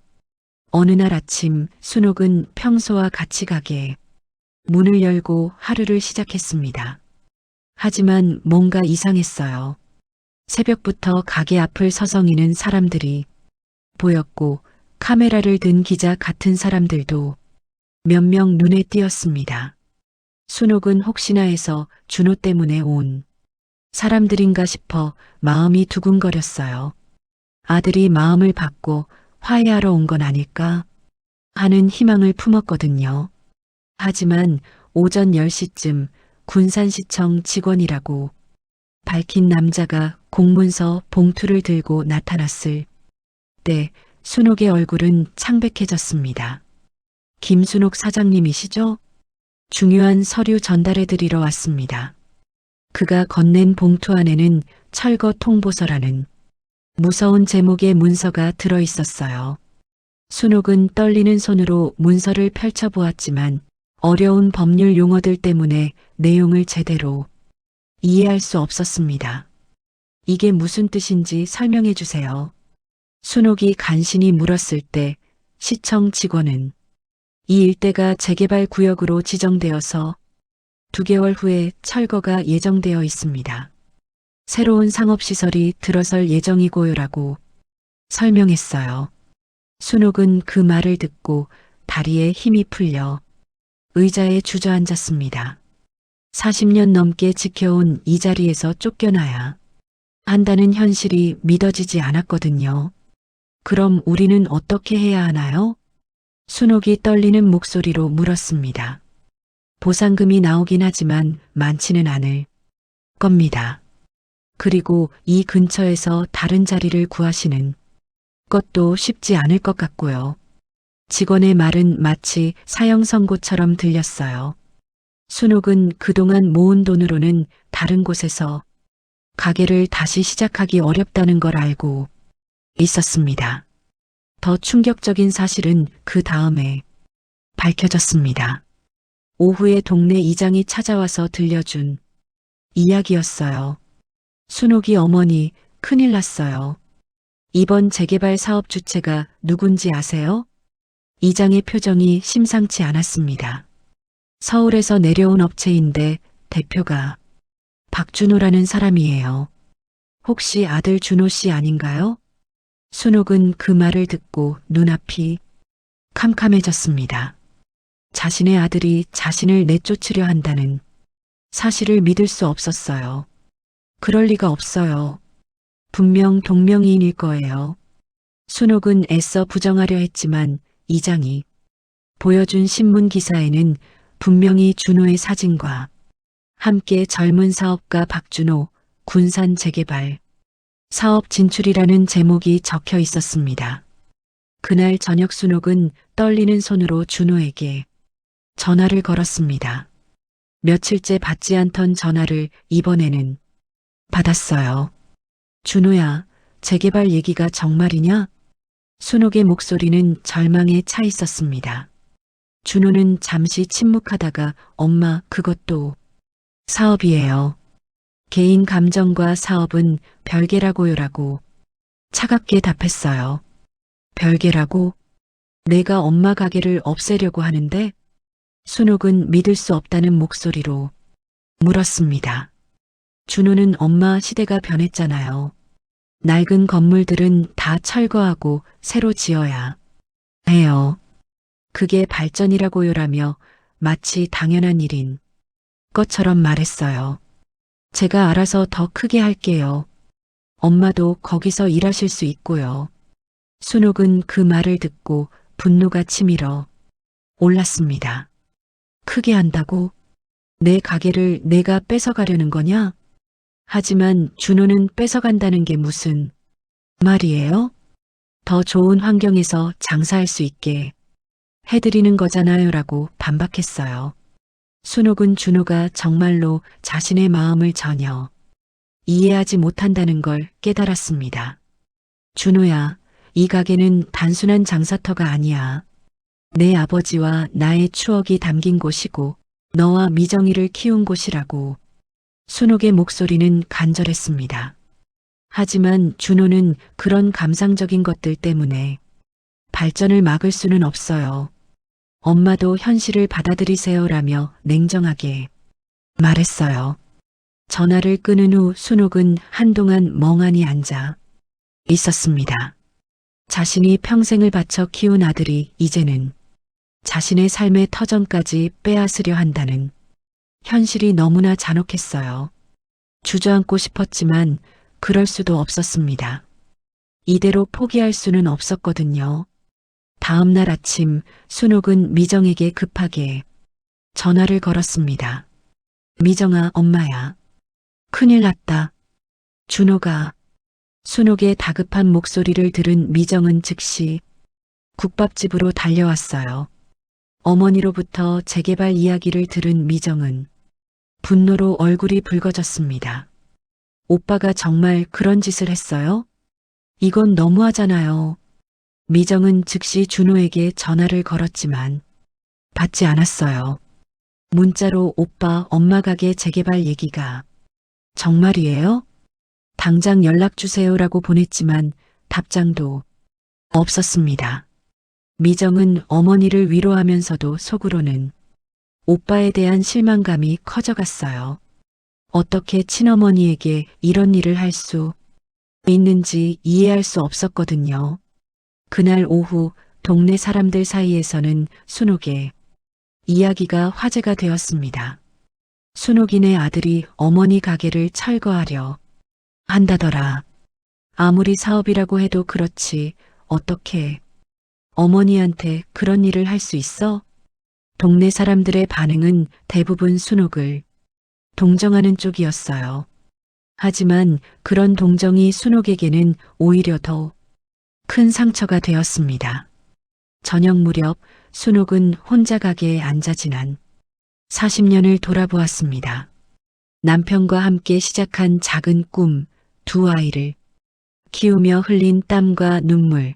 어느 날 아침 순옥은 평소와 같이 가게에 문을 열고 하루를 시작했습니다. 하지만 뭔가 이상했어요. 새벽부터 가게 앞을 서성이는 사람들이 보였고 카메라를 든 기자 같은 사람들도 몇 명 눈에 띄었습니다. 순옥은 혹시나 해서 준호 때문에 온 사람들인가 싶어 마음이 두근거렸어요. 아들이 마음을 받고 화해하러 온 건 아닐까 하는 희망을 품었거든요. 하지만 오전 10시쯤 군산시청 직원이라고 밝힌 남자가 공문서 봉투를 들고 나타났을 때 순옥의 얼굴은 창백해졌습니다. 김순옥 사장님이시죠? 중요한 서류 전달해 드리러 왔습니다. 그가 건넨 봉투 안에는 철거 통보서라는 무서운 제목의 문서가 들어 있었어요. 순옥은 떨리는 손으로 문서를 펼쳐보았지만 어려운 법률 용어들 때문에 내용을 제대로 이해할 수 없었습니다. 이게 무슨 뜻인지 설명해 주세요. 순옥이 간신히 물었을 때 시청 직원은 이 일대가 재개발 구역으로 지정되어서 2개월 후에 철거가 예정되어 있습니다. 새로운 상업시설이 들어설 예정이고요라고 설명했어요. 순옥은 그 말을 듣고 다리에 힘이 풀려 의자에 주저앉았습니다. 40년 넘게 지켜온 이 자리에서 쫓겨나야 한다는 현실이 믿어지지 않았거든요. 그럼 우리는 어떻게 해야 하나요? 순옥이 떨리는 목소리로 물었습니다. 보상금이 나오긴 하지만 많지는 않을 겁니다. 그리고 이 근처에서 다른 자리를 구하시는 것도 쉽지 않을 것 같고요. 직원의 말은 마치 사형 선고처럼 들렸어요. 순옥은 그동안 모은 돈으로는 다른 곳에서 가게를 다시 시작하기 어렵다는 걸 알고 있었습니다. 더 충격적인 사실은 그 다음에 밝혀졌습니다. 오후에 동네 이장이 찾아와서 들려준 이야기였어요. 순옥이 어머니 큰일 났어요. 이번 재개발 사업 주체가 누군지 아세요? 이장의 표정이 심상치 않았습니다. 서울에서 내려온 업체인데 대표가 박준호라는 사람이에요. 혹시 아들 준호 씨 아닌가요? 순옥은 그 말을 듣고 눈앞이 캄캄해졌습니다. 자신의 아들이 자신을 내쫓으려 한다는 사실을 믿을 수 없었어요. 그럴 리가 없어요. 분명 동명이인일 거예요. 순옥은 애써 부정하려 했지만 이장이 보여준 신문 기사에는 분명히 준호의 사진과 함께 젊은 사업가 박준호 군산 재개발 사업 진출이라는 제목이 적혀 있었습니다. 그날 저녁 순옥은 떨리는 손으로 준호에게 전화를 걸었습니다. 며칠째 받지 않던 전화를 이번에는 받았어요. 준호야, 재개발 얘기가 정말이냐? 순옥의 목소리는 절망에 차 있었습니다. 준호는 잠시 침묵하다가 엄마, 그것도 사업이에요. 개인 감정과 사업은 별개라고요라고 차갑게 답했어요. 별개라고? 내가 엄마 가게를 없애려고 하는데? 순옥은 믿을 수 없다는 목소리로 물었습니다. 준호는 엄마 시대가 변했잖아요. 낡은 건물들은 다 철거하고 새로 지어야 해요. 그게 발전이라고요라며 마치 당연한 일인 것처럼 말했어요. 제가 알아서 더 크게 할게요. 엄마도 거기서 일하실 수 있고요. 순옥은 그 말을 듣고 분노가 치밀어 올랐습니다. 크게 한다고? 내 가게를 내가 뺏어가려는 거냐? 하지만 준호는 뺏어간다는 게 무슨 말이에요? 더 좋은 환경에서 장사할 수 있게 해드리는 거잖아요 라고 반박했어요. 순옥은 준호가 정말로 자신의 마음을 전혀 이해하지 못한다는 걸 깨달았습니다. 준호야, 이 가게는 단순한 장사터가 아니야. 내 아버지와 나의 추억이 담긴 곳이고 너와 미정이를 키운 곳이라고. 순옥의 목소리는 간절했습니다. 하지만 준호는 그런 감상적인 것들 때문에 발전을 막을 수는 없어요. 엄마도 현실을 받아들이세요라며 냉정하게 말했어요. 전화를 끊은 후 순옥은 한동안 멍하니 앉아 있었습니다. 자신이 평생을 바쳐 키운 아들이 이제는 자신의 삶의 터전까지 빼앗으려 한다는 현실이 너무나 잔혹했어요. 주저앉고 싶었지만 그럴 수도 없었습니다. 이대로 포기할 수는 없었거든요. 다음 날 아침 순옥은 미정에게 급하게 전화를 걸었습니다. 미정아, 엄마야. 큰일 났다. 준호가. 순옥의 다급한 목소리를 들은 미정은 즉시 국밥집으로 달려왔어요. 어머니로부터 재개발 이야기를 들은 미정은 분노로 얼굴이 붉어졌습니다. 오빠가 정말 그런 짓을 했어요? 이건 너무하잖아요. 미정은 즉시 준호에게 전화를 걸었지만 받지 않았어요. 문자로 오빠 엄마 가게 재개발 얘기가 정말이에요? 당장 연락 주세요라고 보냈지만 답장도 없었습니다. 미정은 어머니를 위로하면서도 속으로는 오빠에 대한 실망감이 커져갔어요. 어떻게 친어머니에게 이런 일을 할 수 있는지 이해할 수 없었거든요. 그날 오후 동네 사람들 사이에서는 순옥의 이야기가 화제가 되었습니다. 순옥이네 아들이 어머니 가게를 철거하려 한다더라. 아무리 사업이라고 해도 그렇지 어떻게 어머니한테 그런 일을 할 수 있어? 동네 사람들의 반응은 대부분 순옥을 동정하는 쪽이었어요. 하지만 그런 동정이 순옥에게는 오히려 더 큰 상처가 되었습니다. 저녁 무렵 순옥은 혼자 가게에 앉아 지난 40년을 돌아보았습니다. 남편과 함께 시작한 작은 꿈, 두 아이를 키우며 흘린 땀과 눈물,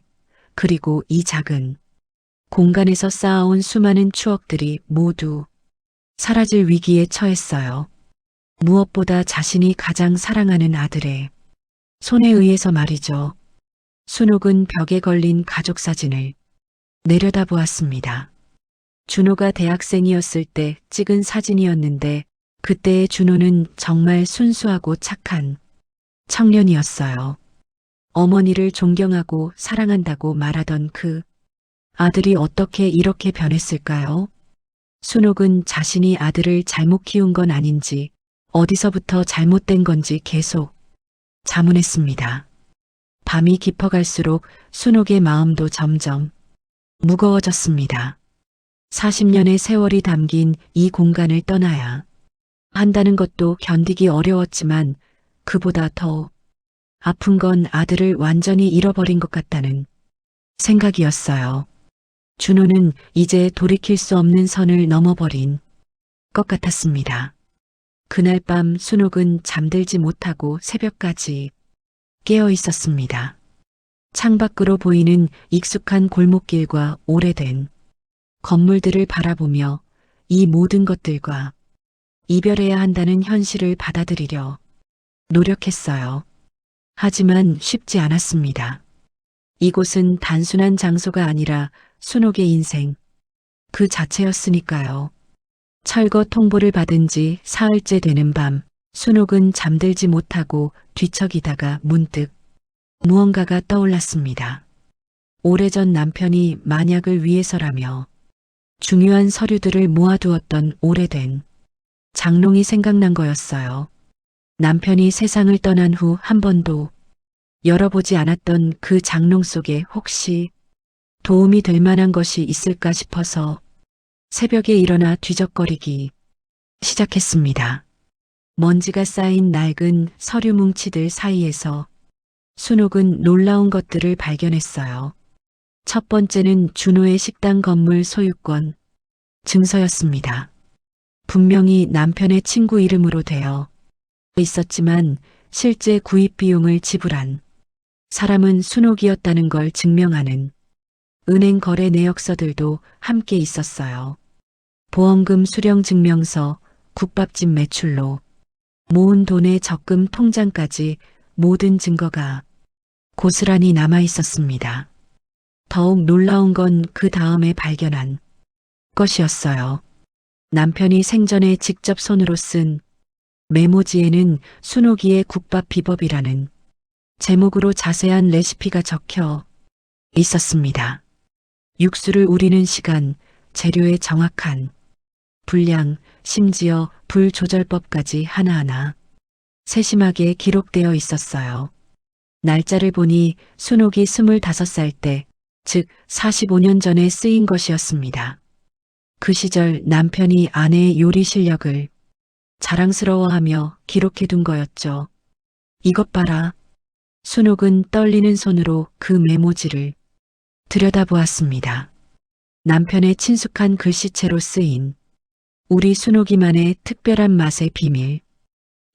그리고 이 작은 공간에서 쌓아온 수많은 추억들이 모두 사라질 위기에 처했어요. 무엇보다 자신이 가장 사랑하는 아들의 손에 의해서 말이죠. 순옥은 벽에 걸린 가족 사진을 내려다보았습니다. 준호가 대학생이었을 때 찍은 사진이었는데 그때의 준호는 정말 순수하고 착한 청년이었어요. 어머니를 존경하고 사랑한다고 말하던 그 아들이 어떻게 이렇게 변했을까요? 순옥은 자신이 아들을 잘못 키운 건 아닌지 어디서부터 잘못된 건지 계속 자문했습니다. 밤이 깊어갈수록 순옥의 마음도 점점 무거워졌습니다. 40년의 세월이 담긴 이 공간을 떠나야 한다는 것도 견디기 어려웠지만 그보다 더 아픈 건 아들을 완전히 잃어버린 것 같다는 생각이었어요. 준호는 이제 돌이킬 수 없는 선을 넘어버린 것 같았습니다. 그날 밤 순옥은 잠들지 못하고 새벽까지 깨어 있었습니다. 창밖으로 보이는 익숙한 골목길과 오래된 건물들을 바라보며 이 모든 것들과 이별해야 한다는 현실을 받아들이려 노력했어요. 하지만 쉽지 않았습니다. 이곳은 단순한 장소가 아니라 순옥의 인생 그 자체였으니까요. 철거 통보를 받은 지 사흘째 되는 밤, 순옥은 잠들지 못하고 뒤척이다가 문득 무언가가 떠올랐습니다. 오래전 남편이 만약을 위해서라며 중요한 서류들을 모아두었던 오래된 장롱이 생각난 거였어요. 남편이 세상을 떠난 후 한 번도 열어보지 않았던 그 장롱 속에 혹시 도움이 될 만한 것이 있을까 싶어서 새벽에 일어나 뒤적거리기 시작했습니다. 먼지가 쌓인 낡은 서류 뭉치들 사이에서 순옥은 놀라운 것들을 발견했어요. 첫 번째는 준호의 식당 건물 소유권 증서였습니다. 분명히 남편의 친구 이름으로 되어 있었지만 실제 구입 비용을 지불한 사람은 순옥이었다는 걸 증명하는 은행 거래 내역서들도 함께 있었어요. 보험금 수령 증명서, 국밥집 매출로 모은 돈의 적금 통장까지 모든 증거가 고스란히 남아 있었습니다. 더욱 놀라운 건 그 다음에 발견한 것이었어요. 남편이 생전에 직접 손으로 쓴 메모지에는 순옥이의 국밥 비법이라는 제목으로 자세한 레시피가 적혀 있었습니다. 육수를 우리는 시간, 재료의 정확한 분량, 심지어 불 조절법까지 하나하나 세심하게 기록되어 있었어요. 날짜를 보니 순옥이 25살 때, 즉 45년 전에 쓰인 것이었습니다. 그 시절 남편이 아내의 요리 실력을 자랑스러워하며 기록해둔 거였죠. 이것 봐라. 순옥은 떨리는 손으로 그 메모지를 들여다보았습니다. 남편의 친숙한 글씨체로 쓰인 우리 순옥이만의 특별한 맛의 비밀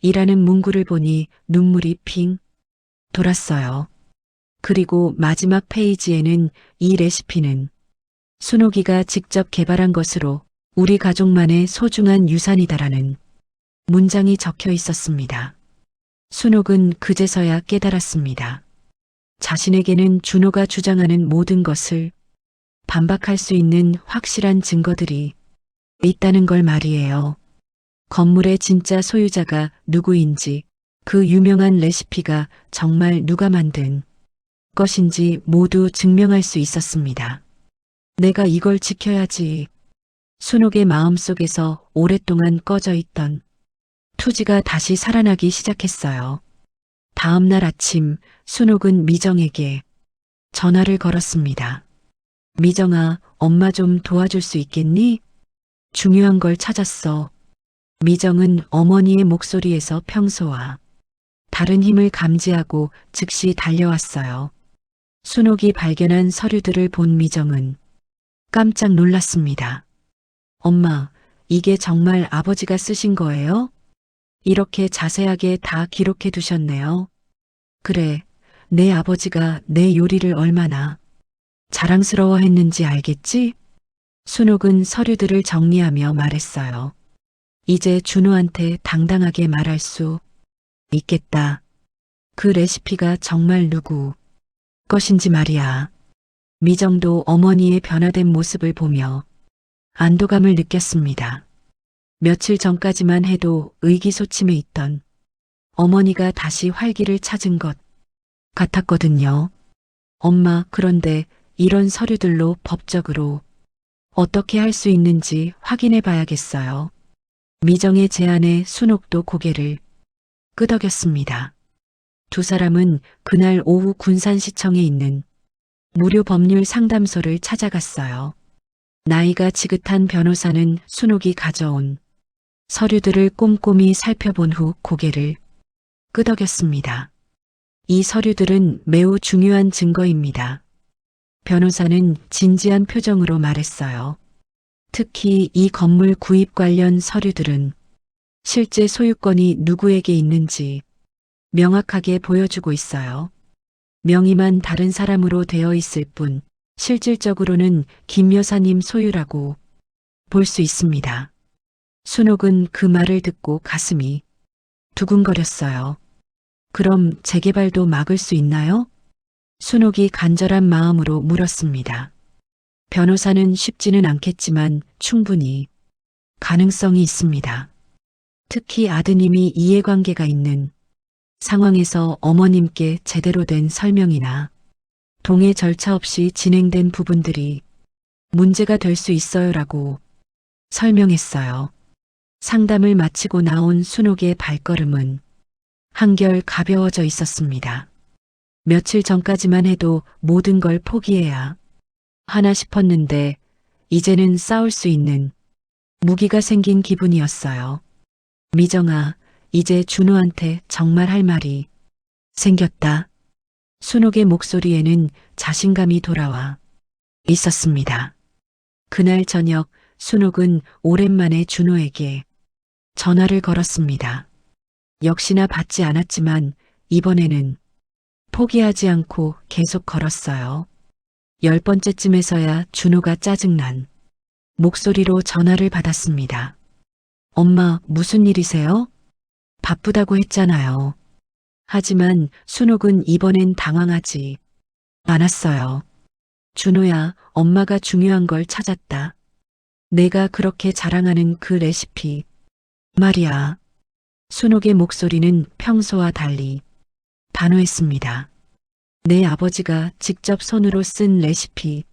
이라는 문구를 보니 눈물이 핑 돌았어요. 그리고 마지막 페이지에는 이 레시피는 순옥이가 직접 개발한 것으로 우리 가족만의 소중한 유산이다라는 문장이 적혀 있었습니다. 순옥은 그제서야 깨달았습니다. 자신에게는 준호가 주장하는 모든 것을 반박할 수 있는 확실한 증거들이 있다는 걸 말이에요. 건물의 진짜 소유자가 누구인지, 그 유명한 레시피가 정말 누가 만든 것인지 모두 증명할 수 있었습니다. 내가 이걸 지켜야지. 순옥의 마음속에서 오랫동안 꺼져 있던 투지가 다시 살아나기 시작했어요. 다음 날 아침 순옥은 미정에게 전화를 걸었습니다. 미정아, 엄마 좀 도와줄 수 있겠니? 중요한 걸 찾았어. 미정은 어머니의 목소리에서 평소와 다른 힘을 감지하고 즉시 달려왔어요. 순옥이 발견한 서류들을 본 미정은 깜짝 놀랐습니다. 엄마, 이게 정말 아버지가 쓰신 거예요? 이렇게 자세하게 다 기록해 두셨네요. 그래, 내 아버지가 내 요리를 얼마나 자랑스러워 했는지 알겠지? 순옥은 서류들을 정리하며 말했어요. 이제 준호한테 당당하게 말할 수 있겠다. 그 레시피가 정말 누구 것인지 말이야. 미정도 어머니의 변화된 모습을 보며 안도감을 느꼈습니다. 며칠 전까지만 해도 의기소침해 있던 어머니가 다시 활기를 찾은 것 같았거든요. 엄마, 그런데 이런 서류들로 법적으로 어떻게 할 수 있는지 확인해 봐야겠어요. 미정의 제안에 순옥도 고개를 끄덕였습니다. 두 사람은 그날 오후 군산시청에 있는 무료 법률 상담소를 찾아갔어요. 나이가 지긋한 변호사는 순옥이 가져온 서류들을 꼼꼼히 살펴본 후 고개를 끄덕였습니다. 이 서류들은 매우 중요한 증거입니다. 변호사는 진지한 표정으로 말했어요. 특히 이 건물 구입 관련 서류들은 실제 소유권이 누구에게 있는지 명확하게 보여주고 있어요. 명의만 다른 사람으로 되어 있을 뿐 실질적으로는 김 여사님 소유라고 볼 수 있습니다. 순옥은 그 말을 듣고 가슴이 두근거렸어요. 그럼 재개발도 막을 수 있나요? 순옥이 간절한 마음으로 물었습니다. 변호사는 쉽지는 않겠지만 충분히 가능성이 있습니다. 특히 아드님이 이해관계가 있는 상황에서 어머님께 제대로 된 설명이나 동의 절차 없이 진행된 부분들이 문제가 될 수 있어요라고 설명했어요. 상담을 마치고 나온 순옥의 발걸음은 한결 가벼워져 있었습니다. 며칠 전까지만 해도 모든 걸 포기해야 하나 싶었는데 이제는 싸울 수 있는 무기가 생긴 기분이었어요. 미정아, 이제 준호한테 정말 할 말이 생겼다. 순옥의 목소리에는 자신감이 돌아와 있었습니다. 그날 저녁 순옥은 오랜만에 준호에게 전화를 걸었습니다. 역시나 받지 않았지만 이번에는 포기하지 않고 계속 걸었어요. 10번째쯤에서야 준호가 짜증난 목소리로 전화를 받았습니다. 엄마, 무슨 일이세요? 바쁘다고 했잖아요. 하지만 순옥은 이번엔 당황하지 않았어요. 준호야, 엄마가 중요한 걸 찾았다. 내가 그렇게 자랑하는 그 레시피 말이야. 순옥의 목소리는 평소와 달리 단호했습니다. 내 아버지가 직접 손으로 쓴 레시피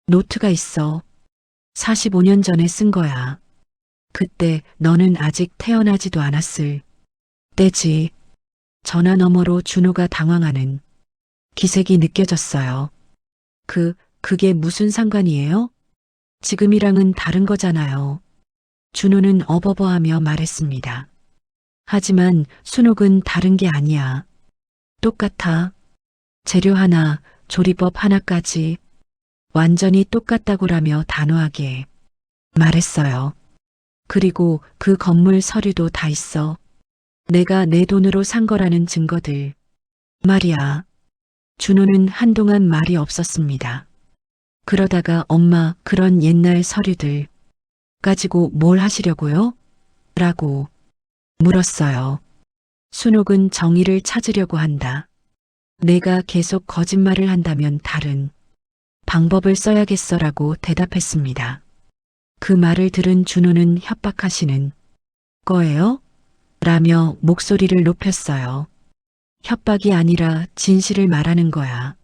노트가 있어. 45년 전에 쓴 거야. 그때 너는 아직 태어나지도 않았을 때지. 전화 너머로 준호가 당황하는 기색이 느껴졌어요. 그게 무슨 상관이에요? 지금이랑은 다른 거잖아요. 준호는 어버버하며 말했습니다. 하지만 순옥은 다른 게 아니야. 똑같아. 재료 하나, 조리법 하나까지 완전히 똑같다고라며 단호하게 말했어요. 그리고 그 건물 서류도 다 있어. 내가 내 돈으로 산 거라는 증거들. 말이야. 준호는 한동안 말이 없었습니다. 그러다가 엄마 그런 옛날 서류들 가지고 뭘 하시려고요? 라고 물었어요. 순옥은 정의를 찾으려고 한다. 내가 계속 거짓말을 한다면 다른 방법을 써야겠어라고 대답했습니다. 그 말을 들은 준호는 협박하시는 거예요? 라며 목소리를 높였어요. 협박이 아니라 진실을 말하는 거야.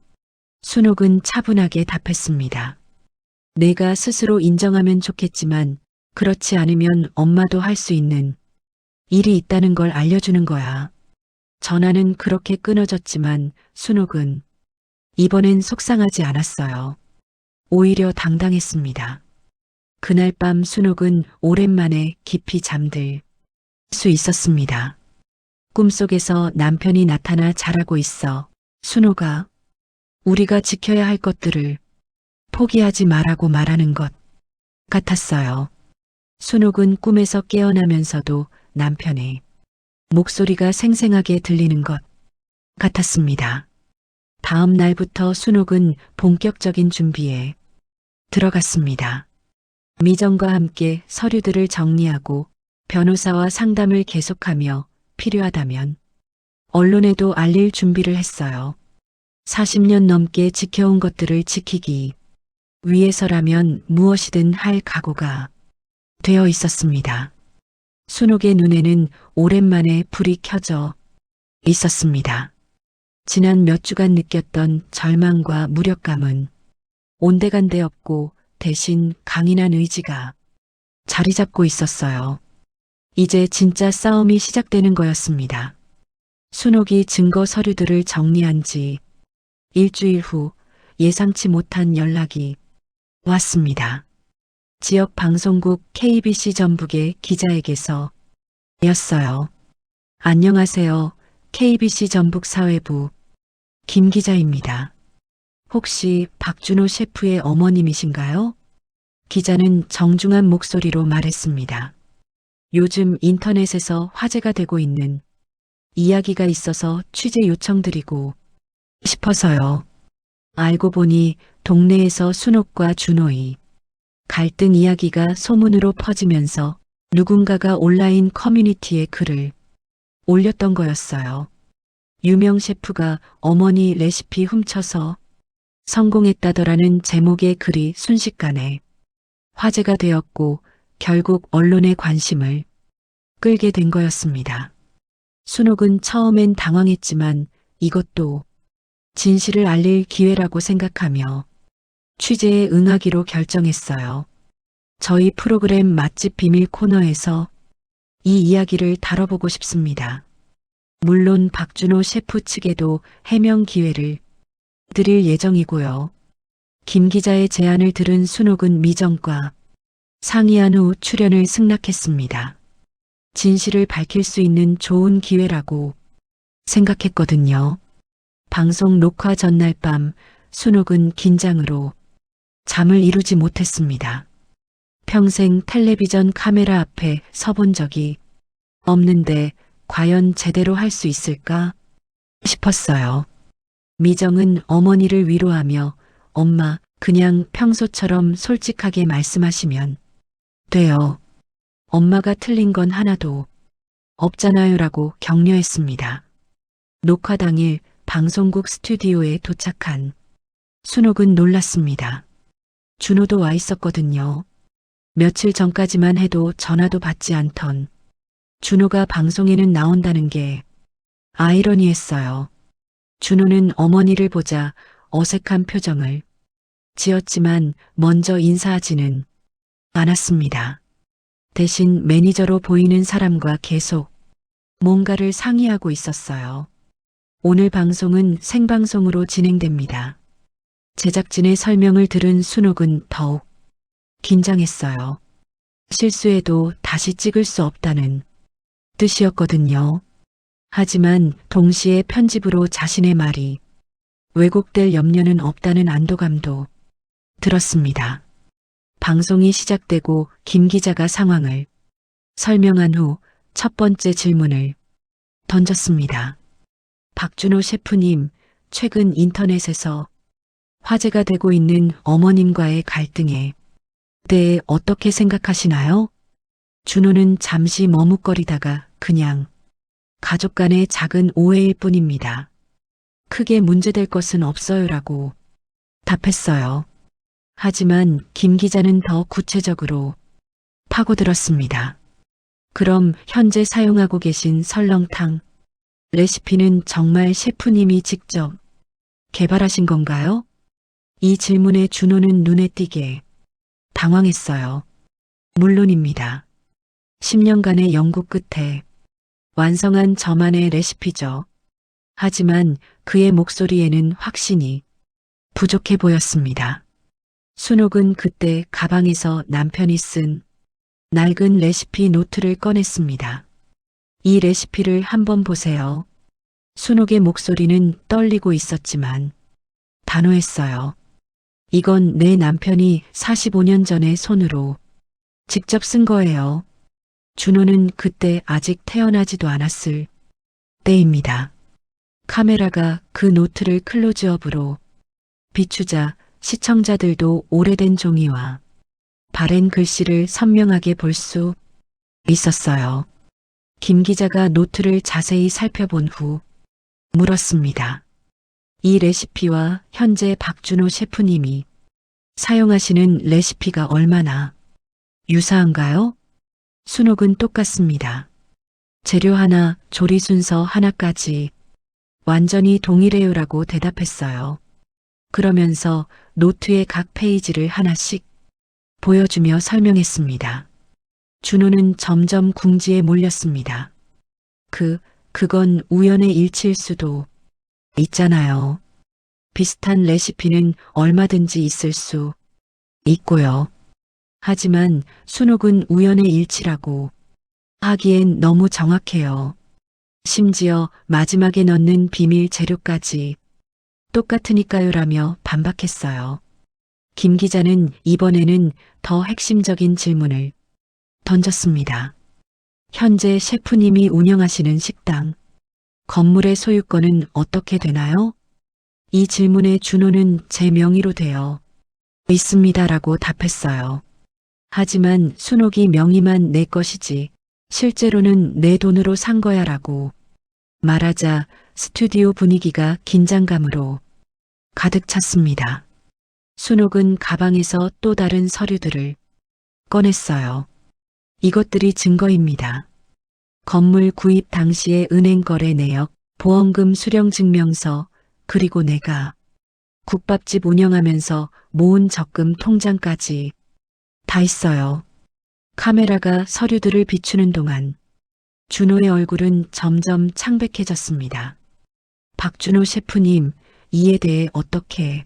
순옥은 차분하게 답했습니다. 내가 스스로 인정하면 좋겠지만 그렇지 않으면 엄마도 할 수 있는 일이 있다는 걸 알려주는 거야. 전화는 그렇게 끊어졌지만 순옥은 이번엔 속상하지 않았어요. 오히려 당당했습니다. 그날 밤 순옥은 오랜만에 깊이 잠들 수 있었습니다. 꿈속에서 남편이 나타나 잘하고 있어. 순옥아, 우리가 지켜야 할 것들을 포기하지 말라고 말하는 것 같았어요. 순옥은 꿈에서 깨어나면서도 남편의 목소리가 생생하게 들리는 것 같았습니다. 다음 날부터 순옥은 본격적인 준비에 들어갔습니다. 미정과 함께 서류들을 정리하고 변호사와 상담을 계속하며 필요하다면 언론에도 알릴 준비를 했어요. 40년 넘게 지켜온 것들을 지키기 위해서라면 무엇이든 할 각오가 되어 있었습니다. 순옥의 눈에는 오랜만에 불이 켜져 있었습니다. 지난 몇 주간 느꼈던 절망과 무력감은 온데간데 없고 대신 강인한 의지가 자리 잡고 있었어요. 이제 진짜 싸움이 시작되는 거였습니다. 순옥이 증거 서류들을 정리한 지 일주일 후 예상치 못한 연락이 왔습니다. 지역 방송국 KBC 전북의 기자에게서 였어요. 안녕하세요. KBC 전북 사회부 김 기자입니다. 혹시 박준호 셰프의 어머님이신가요? 기자는 정중한 목소리로 말했습니다. 요즘 인터넷에서 화제가 되고 있는 이야기가 있어서 취재 요청드리고 싶어서요. 알고 보니 동네에서 순옥과 준호의 갈등 이야기가 소문으로 퍼지면서 누군가가 온라인 커뮤니티에 글을 올렸던 거였어요. 유명 셰프가 어머니 레시피 훔쳐서 성공했다더라는 제목의 글이 순식간에 화제가 되었고 결국 언론의 관심을 끌게 된 거였습니다. 순옥은 처음엔 당황했지만 이것도 진실을 알릴 기회라고 생각하며 취재에 응하기로 결정했어요. 저희 프로그램 맛집 비밀 코너에서 이 이야기를 다뤄보고 싶습니다. 물론 박준호 셰프 측에도 해명 기회를 드릴 예정이고요. 김 기자의 제안을 들은 순옥은 미정과 상의한 후 출연을 승낙했습니다. 진실을 밝힐 수 있는 좋은 기회라고 생각했거든요. 방송 녹화 전날 밤 순옥은 긴장으로 잠을 이루지 못했습니다. 평생 텔레비전 카메라 앞에 서본 적이 없는데 과연 제대로 할 수 있을까 싶었어요. 미정은 어머니를 위로하며 엄마 그냥 평소처럼 솔직하게 말씀하시면 돼요. 엄마가 틀린 건 하나도 없잖아요라고 격려했습니다. 녹화 당일 방송국 스튜디오에 도착한 순옥은 놀랐습니다. 준호도 와 있었거든요. 며칠 전까지만 해도 전화도 받지 않던 준호가 방송에는 나온다는 게 아이러니했어요. 준호는 어머니를 보자 어색한 표정을 지었지만 먼저 인사하지는 않았습니다. 대신 매니저로 보이는 사람과 계속 뭔가를 상의하고 있었어요. 오늘 방송은 생방송으로 진행됩니다. 제작진의 설명을 들은 순옥은 더욱 긴장했어요. 실수해도 다시 찍을 수 없다는 뜻이었거든요. 하지만 동시에 편집으로 자신의 말이 왜곡될 염려는 없다는 안도감도 들었습니다. 방송이 시작되고 김 기자가 상황을 설명한 후 첫 번째 질문을 던졌습니다. 박준호 셰프님, 최근 인터넷에서 화제가 되고 있는 어머님과의 갈등에 대해 어떻게 생각하시나요? 준호는 잠시 머뭇거리다가 그냥 가족 간의 작은 오해일 뿐입니다. 크게 문제될 것은 없어요라고 답했어요. 하지만 김 기자는 더 구체적으로 파고들었습니다. 그럼 현재 사용하고 계신 설렁탕 레시피는 정말 셰프님이 직접 개발하신 건가요? 이 질문에 준호는 눈에 띄게 당황했어요. 물론입니다. 10년간의 연구 끝에 완성한 저만의 레시피죠. 하지만 그의 목소리에는 확신이 부족해 보였습니다. 순옥은 그때 가방에서 남편이 쓴 낡은 레시피 노트를 꺼냈습니다. 이 레시피를 한번 보세요. 순옥의 목소리는 떨리고 있었지만 단호했어요. 이건 내 남편이 45년 전에 손으로 직접 쓴 거예요. 준호는 그때 아직 태어나지도 않았을 때입니다. 카메라가 그 노트를 클로즈업으로 비추자 시청자들도 오래된 종이와 바랜 글씨를 선명하게 볼 수 있었어요. 김 기자가 노트를 자세히 살펴본 후 물었습니다. 이 레시피와 현재 박준호 셰프님이 사용하시는 레시피가 얼마나 유사한가요? 순옥은 똑같습니다. 재료 하나, 조리 순서 하나까지 완전히 동일해요라고 대답했어요. 그러면서 노트의 각 페이지를 하나씩 보여주며 설명했습니다. 준호는 점점 궁지에 몰렸습니다. 그건 우연의 일치일 수도 있잖아요. 비슷한 레시피는 얼마든지 있을 수 있고요. 하지만 순옥은 우연의 일치라고 하기엔 너무 정확해요. 심지어 마지막에 넣는 비밀 재료까지 똑같으니까요라며 반박했어요. 김 기자는 이번에는 더 핵심적인 질문을 던졌습니다. 현재 셰프님이 운영하시는 식당, 건물의 소유권은 어떻게 되나요? 이 질문에 준호는 제 명의로 되어 있습니다라고 답했어요. 하지만 순옥이 명의만 내 것이지 실제로는 내 돈으로 산 거야라고 말하자 스튜디오 분위기가 긴장감으로 가득 찼습니다. 순옥은 가방에서 또 다른 서류들을 꺼냈어요. 이것들이 증거입니다. 건물 구입 당시의 은행 거래 내역, 보험금 수령 증명서, 그리고 내가 국밥집 운영하면서 모은 적금 통장까지 다 있어요. 카메라가 서류들을 비추는 동안 준호의 얼굴은 점점 창백해졌습니다. 박준호 셰프님, 이에 대해 어떻게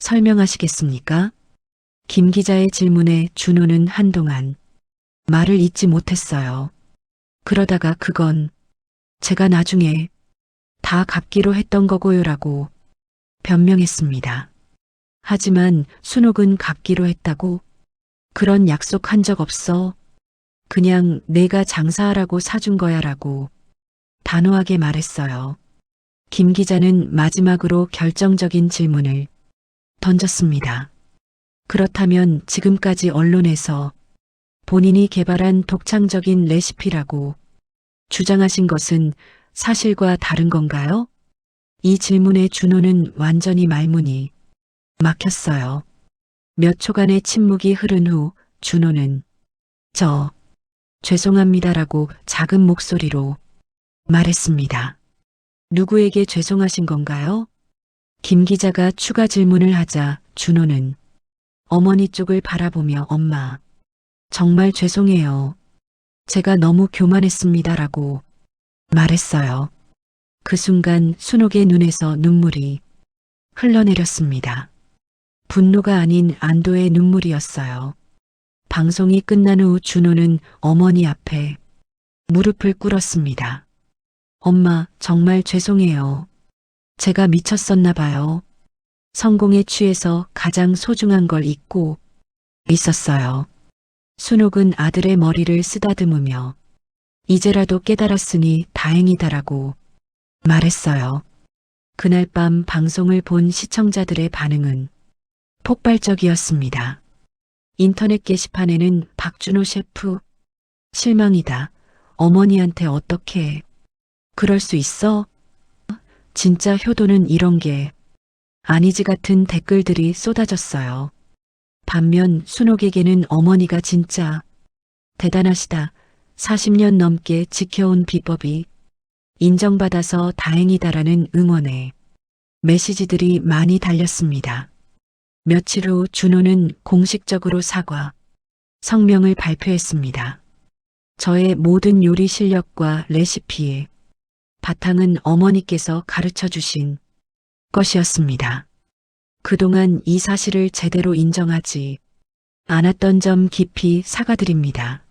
설명하시겠습니까? 김 기자의 질문에 준호는 한동안 말을 잇지 못했어요. 그러다가 그건 제가 나중에 다 갚기로 했던 거고요라고 변명했습니다. 하지만 순옥은 갚기로 했다고? 그런 약속 한 적 없어. 그냥 내가 장사하라고 사준 거야라고 단호하게 말했어요. 김 기자는 마지막으로 결정적인 질문을 던졌습니다. 그렇다면 지금까지 언론에서 본인이 개발한 독창적인 레시피라고 주장하신 것은 사실과 다른 건가요? 이 질문에 준호는 완전히 말문이 막혔어요. 몇 초간의 침묵이 흐른 후 준호는 죄송합니다라고 작은 목소리로 말했습니다. 누구에게 죄송하신 건가요? 김 기자가 추가 질문을 하자 준호는 어머니 쪽을 바라보며 엄마, 정말 죄송해요. 제가 너무 교만했습니다라고 말했어요. 그 순간 순옥의 눈에서 눈물이 흘러내렸습니다. 분노가 아닌 안도의 눈물이었어요. 방송이 끝난 후 준호는 어머니 앞에 무릎을 꿇었습니다. 엄마, 정말 죄송해요. 제가 미쳤었나 봐요. 성공에 취해서 가장 소중한 걸 잊고 있었어요. 순옥은 아들의 머리를 쓰다듬으며 이제라도 깨달았으니 다행이다라고 말했어요. 그날 밤 방송을 본 시청자들의 반응은 폭발적이었습니다. 인터넷 게시판에는 박준호 셰프, 실망이다. 어머니한테 어떻게 그럴 수 있어? 진짜 효도는 이런 게 아니지 같은 댓글들이 쏟아졌어요. 반면 순옥에게는 어머니가 진짜 대단하시다. 40년 넘게 지켜온 비법이 인정받아서 다행이다라는 응원의 메시지들이 많이 달렸습니다. 며칠 후 준호는 공식적으로 사과, 성명을 발표했습니다. 저의 모든 요리 실력과 레시피의 바탕은 어머니께서 가르쳐 주신 것이었습니다. 그동안 이 사실을 제대로 인정하지 않았던 점 깊이 사과드립니다.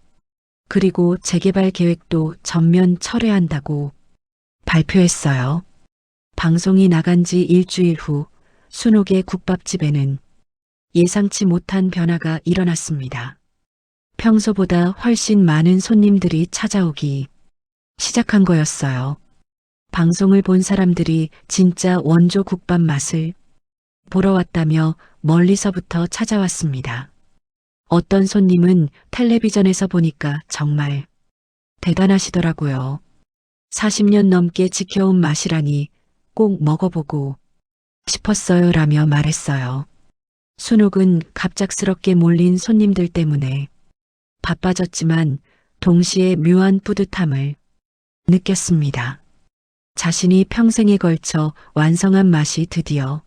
그리고 재개발 계획도 전면 철회한다고 발표했어요. 방송이 나간 지 일주일 후 순옥의 국밥집에는 예상치 못한 변화가 일어났습니다. 평소보다 훨씬 많은 손님들이 찾아오기 시작한 거였어요. 방송을 본 사람들이 진짜 원조 국밥 맛을 보러 왔다며 멀리서부터 찾아왔습니다. 어떤 손님은 텔레비전에서 보니까 정말 대단하시더라고요. 40년 넘게 지켜온 맛이라니 꼭 먹어보고 싶었어요 라며 말했어요. 순옥은 갑작스럽게 몰린 손님들 때문에 바빠졌지만 동시에 묘한 뿌듯함을 느꼈습니다. 자신이 평생에 걸쳐 완성한 맛이 드디어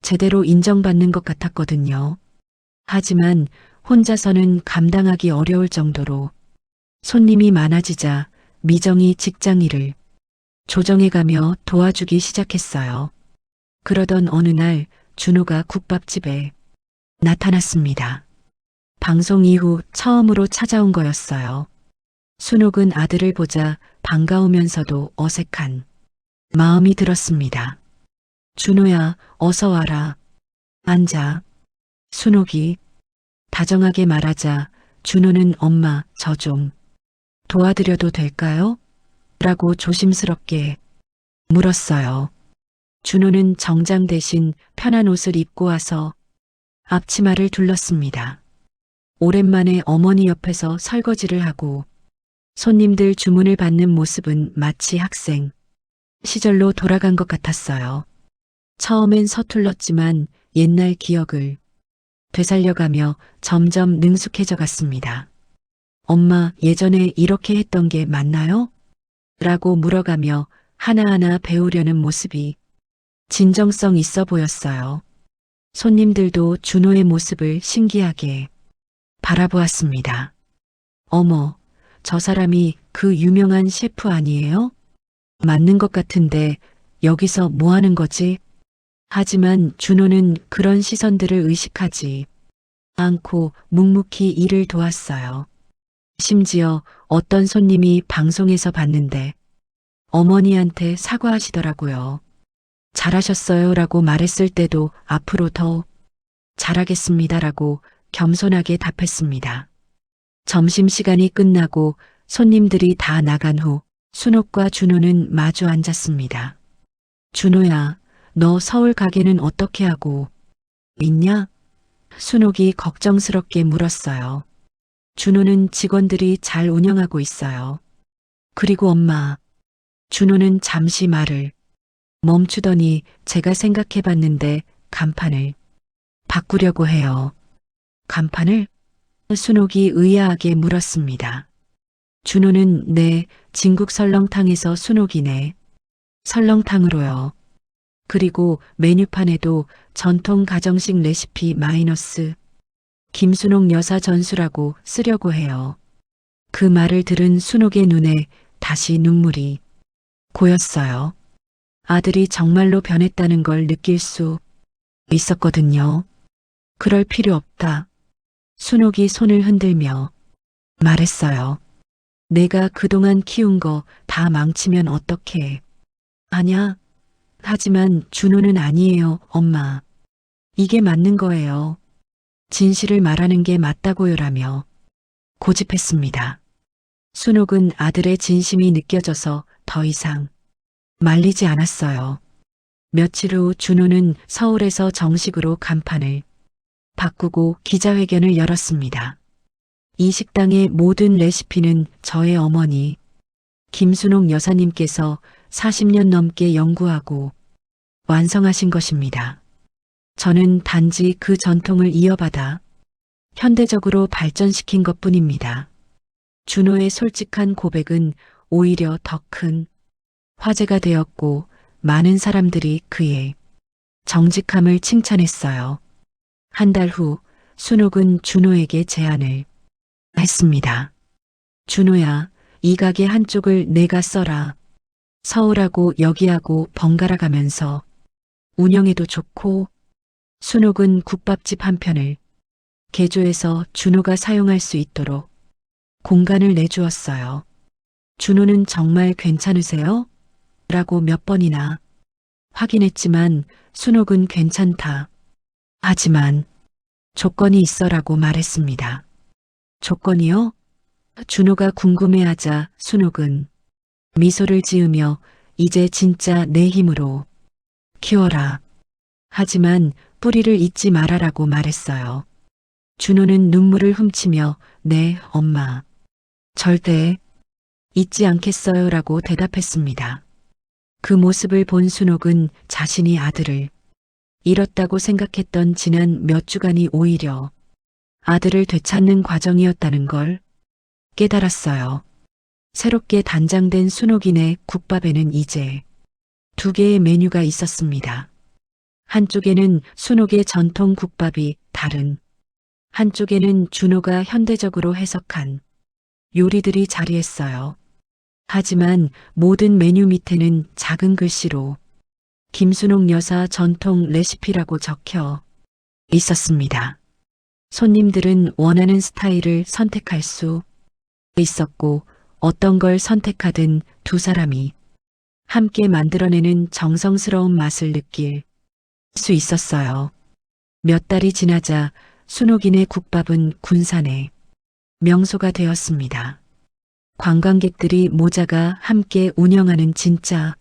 제대로 인정받는 것 같았거든요. 하지만 혼자서는 감당하기 어려울 정도로 손님이 많아지자 미정이 직장 일을 조정해가며 도와주기 시작했어요. 그러던 어느 날 준호가 국밥집에 나타났습니다. 방송 이후 처음으로 찾아온 거였어요. 순옥은 아들을 보자 반가우면서도 어색한 마음이 들었습니다. 준호야, 어서 와라. 앉아. 순옥이 다정하게 말하자 준호는 엄마, 저 좀 도와드려도 될까요? 라고 조심스럽게 물었어요. 준호는 정장 대신 편한 옷을 입고 와서 앞치마를 둘렀습니다. 오랜만에 어머니 옆에서 설거지를 하고 손님들 주문을 받는 모습은 마치 학생 시절로 돌아간 것 같았어요. 처음엔 서툴렀지만 옛날 기억을 되살려가며 점점 능숙해져 갔습니다. 엄마, 예전에 이렇게 했던 게 맞나요? 라고 물어가며 하나하나 배우려는 모습이 진정성 있어 보였어요. 손님들도 준호의 모습을 신기하게 바라보았습니다. 어머, 저 사람이 그 유명한 셰프 아니에요? 맞는 것 같은데 여기서 뭐 하는 거지? 하지만 준호는 그런 시선들을 의식하지 않고 묵묵히 일을 도왔어요. 심지어 어떤 손님이 방송에서 봤는데 어머니한테 사과하시더라고요. 잘하셨어요 라고 말했을 때도 앞으로 더 잘하겠습니다라고 겸손하게 답했습니다. 점심시간이 끝나고 손님들이 다 나간 후 순옥과 준호는 마주 앉았습니다. 준호야, 너 서울 가게는 어떻게 하고 있냐? 순옥이 걱정스럽게 물었어요. 준호는 직원들이 잘 운영하고 있어요. 그리고 엄마, 준호는 잠시 말을 멈추더니 제가 생각해봤는데 간판을 바꾸려고 해요. 간판을? 순옥이 의아하게 물었습니다. 준호는 네, 진국 설렁탕에서 순옥이네. 설렁탕으로요. 그리고 메뉴판에도 전통 가정식 레시피 마이너스 김순옥 여사 전수라고 쓰려고 해요. 그 말을 들은 순옥의 눈에 다시 눈물이 고였어요. 아들이 정말로 변했다는 걸 느낄 수 있었거든요. 그럴 필요 없다. 순옥이 손을 흔들며 말했어요. 내가 그동안 키운 거 다 망치면 어떡해. 아냐. 하지만 준호는 아니에요, 엄마. 이게 맞는 거예요. 진실을 말하는 게 맞다고요라며 고집했습니다. 순옥은 아들의 진심이 느껴져서 더 이상 말리지 않았어요. 며칠 후 준호는 서울에서 정식으로 간판을 바꾸고 기자회견을 열었습니다. 이 식당의 모든 레시피는 저의 어머니 김순옥 여사님께서 40년 넘게 연구하고 완성하신 것입니다. 저는 단지 그 전통을 이어받아 현대적으로 발전시킨 것뿐입니다. 준호의 솔직한 고백은 오히려 더 큰 화제가 되었고 많은 사람들이 그의 정직함을 칭찬했어요. 한 달 후 순옥은 준호에게 제안을 했습니다. 준호야, 이 가게 한쪽을 내가 써라. 서울하고 여기하고 번갈아 가면서 운영해도 좋고. 순옥은 국밥집 한 편을 개조해서 준호가 사용할 수 있도록 공간을 내주었어요. 준호는 정말 괜찮으세요? 라고 몇 번이나 확인했지만 순옥은 괜찮다. 하지만 조건이 있어라고 말했습니다. 조건이요? 준호가 궁금해하자 순옥은 미소를 지으며 이제 진짜 내 힘으로 키워라. 하지만 뿌리를 잊지 말아라고 말했어요. 준호는 눈물을 훔치며 네, 엄마. 절대 잊지 않겠어요 라고 대답했습니다. 그 모습을 본 순옥은 자신이 아들을 잃었다고 생각했던 지난 몇 주간이 오히려 아들을 되찾는 과정이었다는 걸 깨달았어요. 새롭게 단장된 순옥인의 국밥에는 이제 2개의 메뉴가 있었습니다. 한쪽에는 순옥의 전통 국밥이 다른 한쪽에는 준호가 현대적으로 해석한 요리들이 자리했어요. 하지만 모든 메뉴 밑에는 작은 글씨로 김순옥 여사 전통 레시피라고 적혀 있었습니다. 손님들은 원하는 스타일을 선택할 수 있었고 어떤 걸 선택하든 두 사람이 함께 만들어내는 정성스러운 맛을 느낄 수 있었어요. 몇 달이 지나자 순옥인의 국밥은 군산의 명소가 되었습니다. 관광객들이 모자가 함께 운영하는 진짜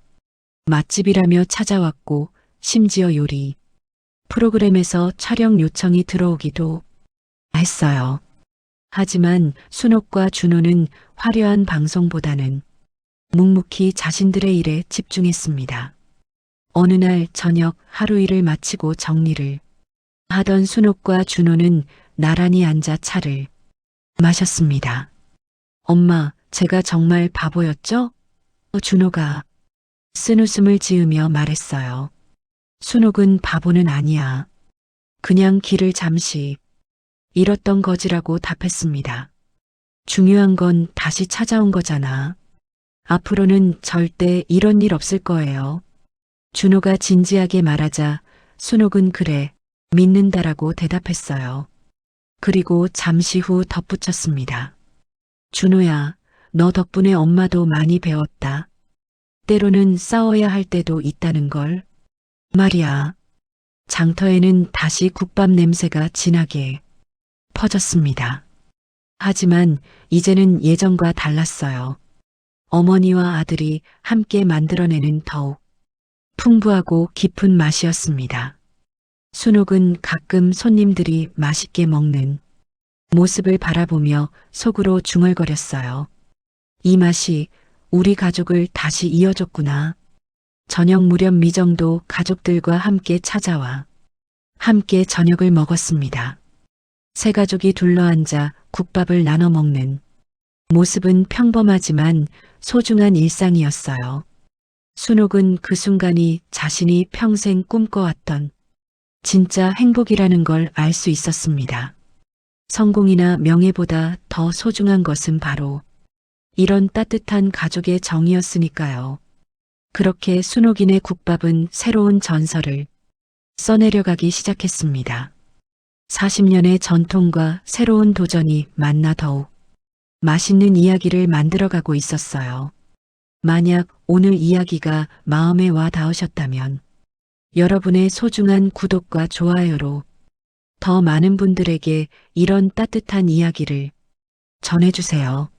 맛집이라며 찾아왔고 심지어 요리 프로그램에서 촬영 요청이 들어오기도 했어요. 하지만 순옥과 준호는 화려한 방송보다는 묵묵히 자신들의 일에 집중했습니다. 어느 날 저녁 하루 일을 마치고 정리를 하던 순옥과 준호는 나란히 앉아 차를 마셨습니다. 엄마, 제가 정말 바보였죠? 준호가 쓴웃음을 지으며 말했어요. 순옥은 바보는 아니야. 그냥 길을 잠시 잃었던 거지라고 답했습니다. 중요한 건 다시 찾아온 거잖아. 앞으로는 절대 이런 일 없을 거예요. 준호가 진지하게 말하자 순옥은 그래, 믿는다라고 대답했어요. 그리고 잠시 후 덧붙였습니다. 준호야, 너 덕분에 엄마도 많이 배웠다. 때로는 싸워야 할 때도 있다는 걸. 말이야. 장터에는 다시 국밥 냄새가 진하게 퍼졌습니다. 하지만 이제는 예전과 달랐어요. 어머니와 아들이 함께 만들어내는 더욱 풍부하고 깊은 맛이었습니다. 순옥은 가끔 손님들이 맛있게 먹는 모습을 바라보며 속으로 중얼거렸어요. 이 맛이 우리 가족을 다시 이어줬구나. 저녁 무렵 미정도 가족들과 함께 찾아와 함께 저녁을 먹었습니다. 세 가족이 둘러앉아 국밥을 나눠 먹는 모습은 평범하지만 소중한 일상이었어요. 순옥은 그 순간이 자신이 평생 꿈꿔왔던 진짜 행복이라는 걸 알 수 있었습니다. 성공이나 명예보다 더 소중한 것은 바로 이런 따뜻한 가족의 정이었으니까요. 그렇게 순옥인의 국밥은 새로운 전설을 써내려가기 시작했습니다. 40년의 전통과 새로운 도전이 만나 더욱 맛있는 이야기를 만들어가고 있었어요. 만약 오늘 이야기가 마음에 와 닿으셨다면 여러분의 소중한 구독과 좋아요로 더 많은 분들에게 이런 따뜻한 이야기를 전해주세요.